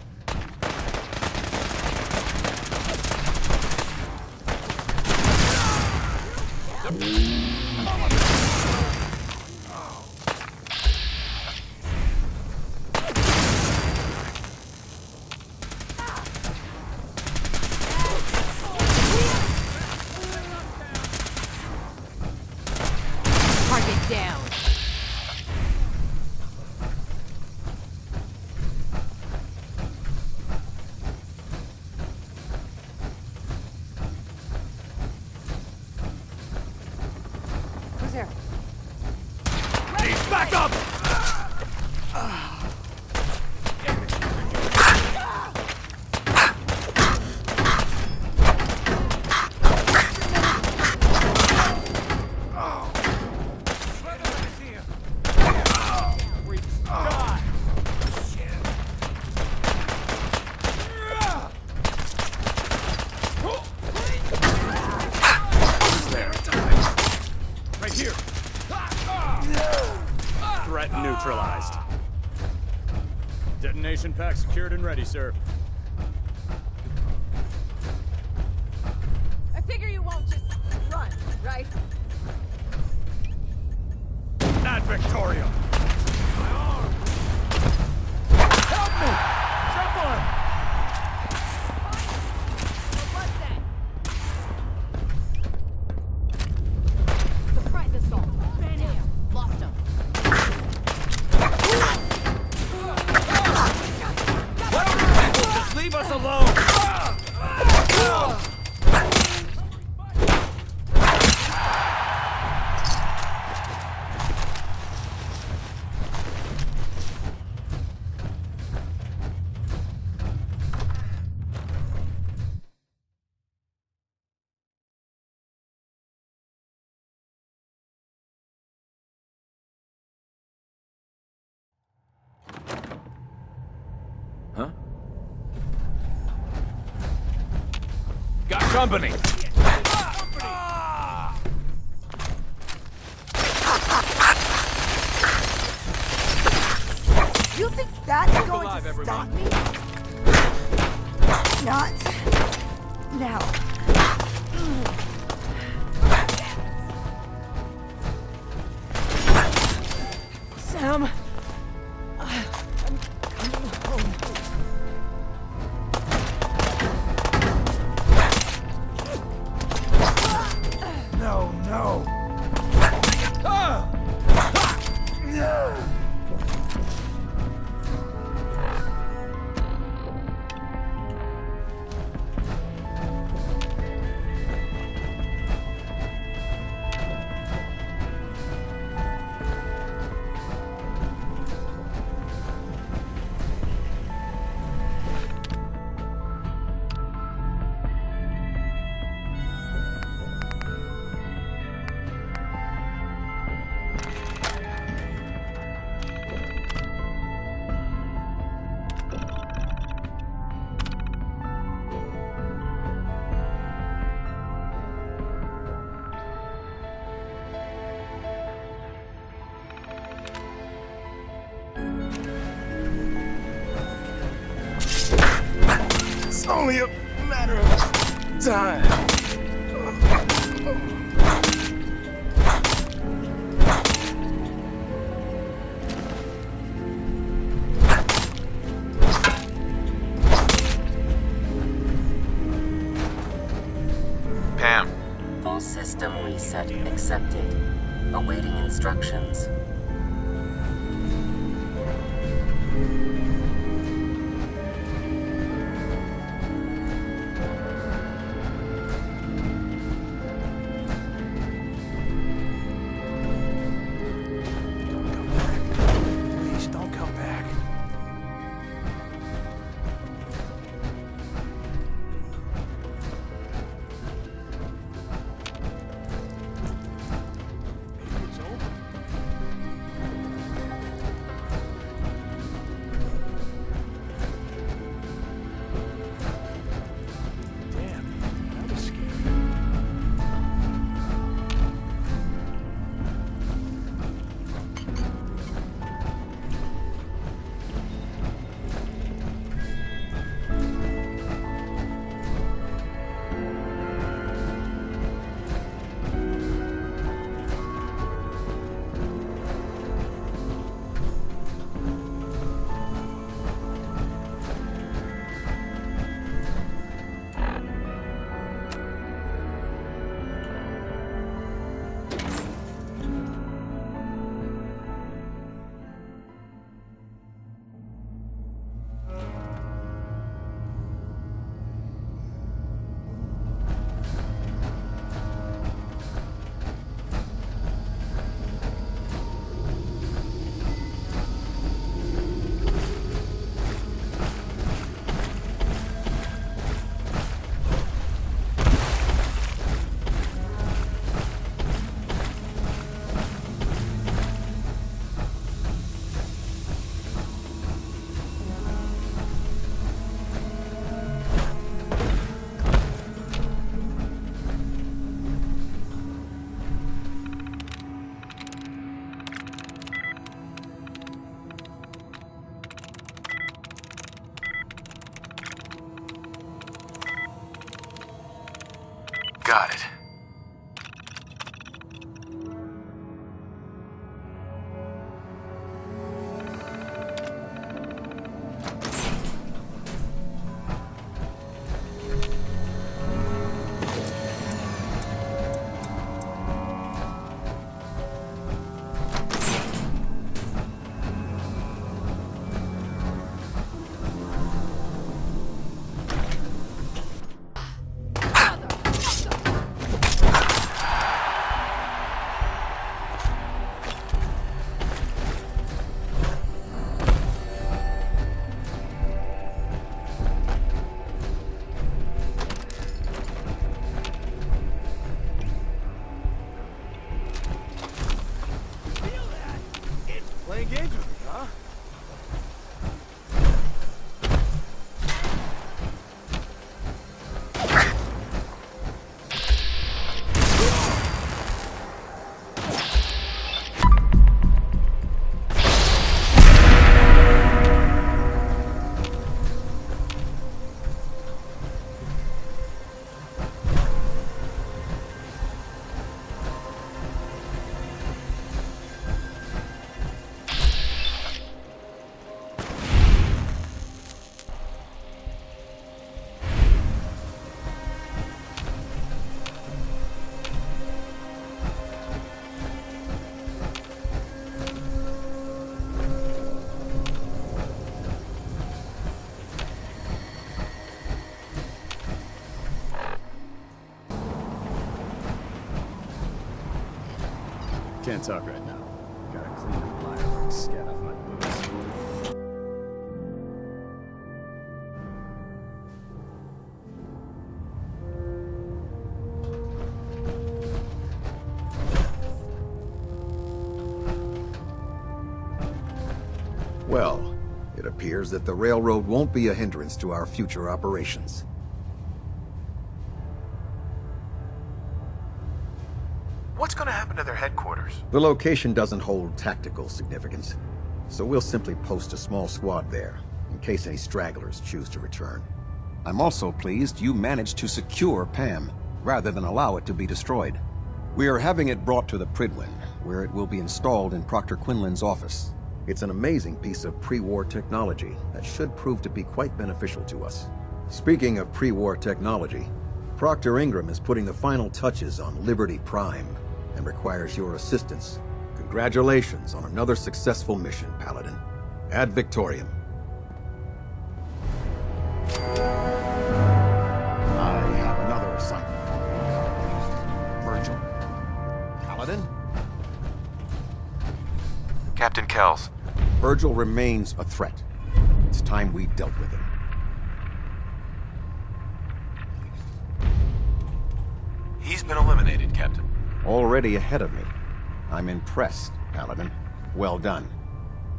Target down. Who's there? Back up! Right here. Threat neutralized. Detonation pack secured and ready, sir. I figure you won't just run, right? Ad Victoriam! My arm! company! You think that's going to stop me? Not now. Sam, I'm coming home. No, no. It's only a matter of time. Pam. Full system reset accepted. Awaiting instructions. Please don't come back. Maybe it's over. Damn, that was scary. Got it. Can't talk right now. Gotta clean the mire scat off my boots. Well, it appears that the railroad won't be a hindrance to our future operations. What's gonna happen to their headquarters? The location doesn't hold tactical significance, so we'll simply post a small squad there, in case any stragglers choose to return. I'm also pleased you managed to secure Pam, rather than allow it to be destroyed. We are having it brought to the Pridwin, where it will be installed in Procter Quinlan's office. It's an amazing piece of pre-war technology that should prove to be quite beneficial to us. Speaking of pre-war technology, Procter Ingram is putting the final touches on Liberty Prime and requires your assistance. Congratulations on another successful mission, Paladin. Ad Victoriam. I have another assignment. Virgil. Paladin? Captain Kells. Virgil remains a threat. It's time we dealt with him. He's been eliminated, Captain. Already ahead of me. I'm impressed, Paladin. Well done.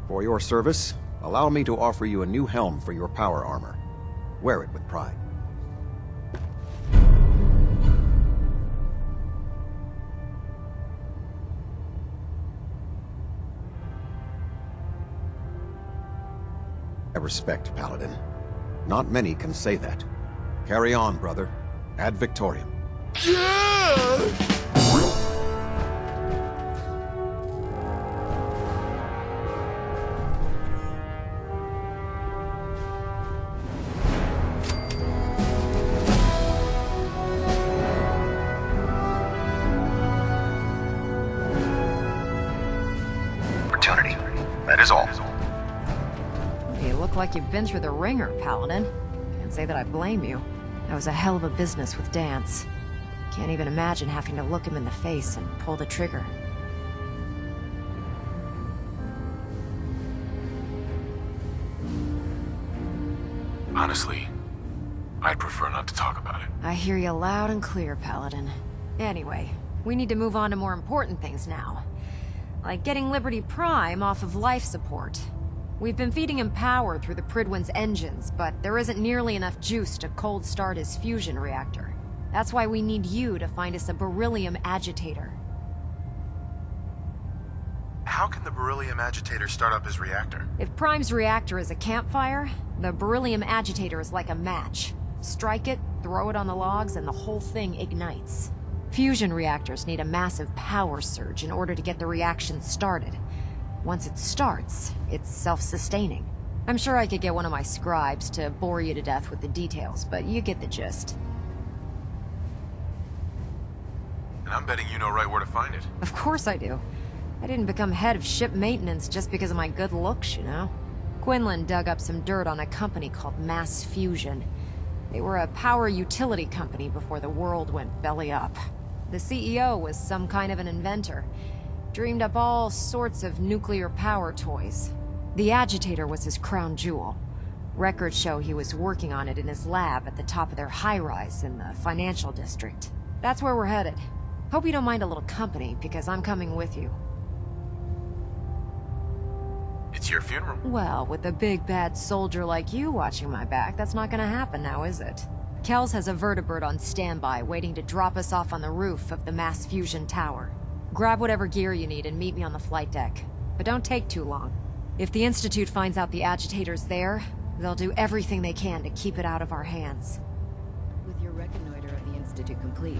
For your service, allow me to offer you a new helm for your power armor. Wear it with pride. I respect, Paladin. Not many can say that. Carry on, brother. Ad Victoriam. Opportunity. That is all. You look like you've been through the ringer, Paladin. Can't say that I blame you. That was a hell of a business with Danse. Can't even imagine having to look him in the face and pull the trigger. Honestly, I'd prefer not to talk about it. I hear you loud and clear, Paladin. Anyway, we need to move on to more important things now. Like getting Liberty Prime off of life support. We've been feeding him power through the Pridwin's engines, but there isn't nearly enough juice to cold start his fusion reactor. That's why we need you to find us a beryllium agitator. How can the beryllium agitator start up his reactor? If Prime's reactor is a campfire, the beryllium agitator is like a match. Strike it, throw it on the logs, and the whole thing ignites. Fusion reactors need a massive power surge in order to get the reaction started. Once it starts, it's self-sustaining. I'm sure I could get one of my scribes to bore you to death with the details, but you get the gist. And I'm betting you know right where to find it. Of course I do. I didn't become head of ship maintenance just because of my good looks, you know? Quinlan dug up some dirt on a company called Mass Fusion. They were a power utility company before the world went belly up. The CEO was some kind of an inventor. Dreamed up all sorts of nuclear power toys. The agitator was his crown jewel. Records show he was working on it in his lab at the top of their high-rise in the financial district. That's where we're headed. Hope you don't mind a little company, because I'm coming with you. It's your funeral. Well, with a big bad soldier like you watching my back, that's not gonna happen now, is it? Kells has a vertibird on standby, waiting to drop us off on the roof of the Mass Fusion Tower. Grab whatever gear you need and meet me on the flight deck. But don't take too long. If the Institute finds out the agitator's there, they'll do everything they can to keep it out of our hands. With your reconnoiter of the Institute complete,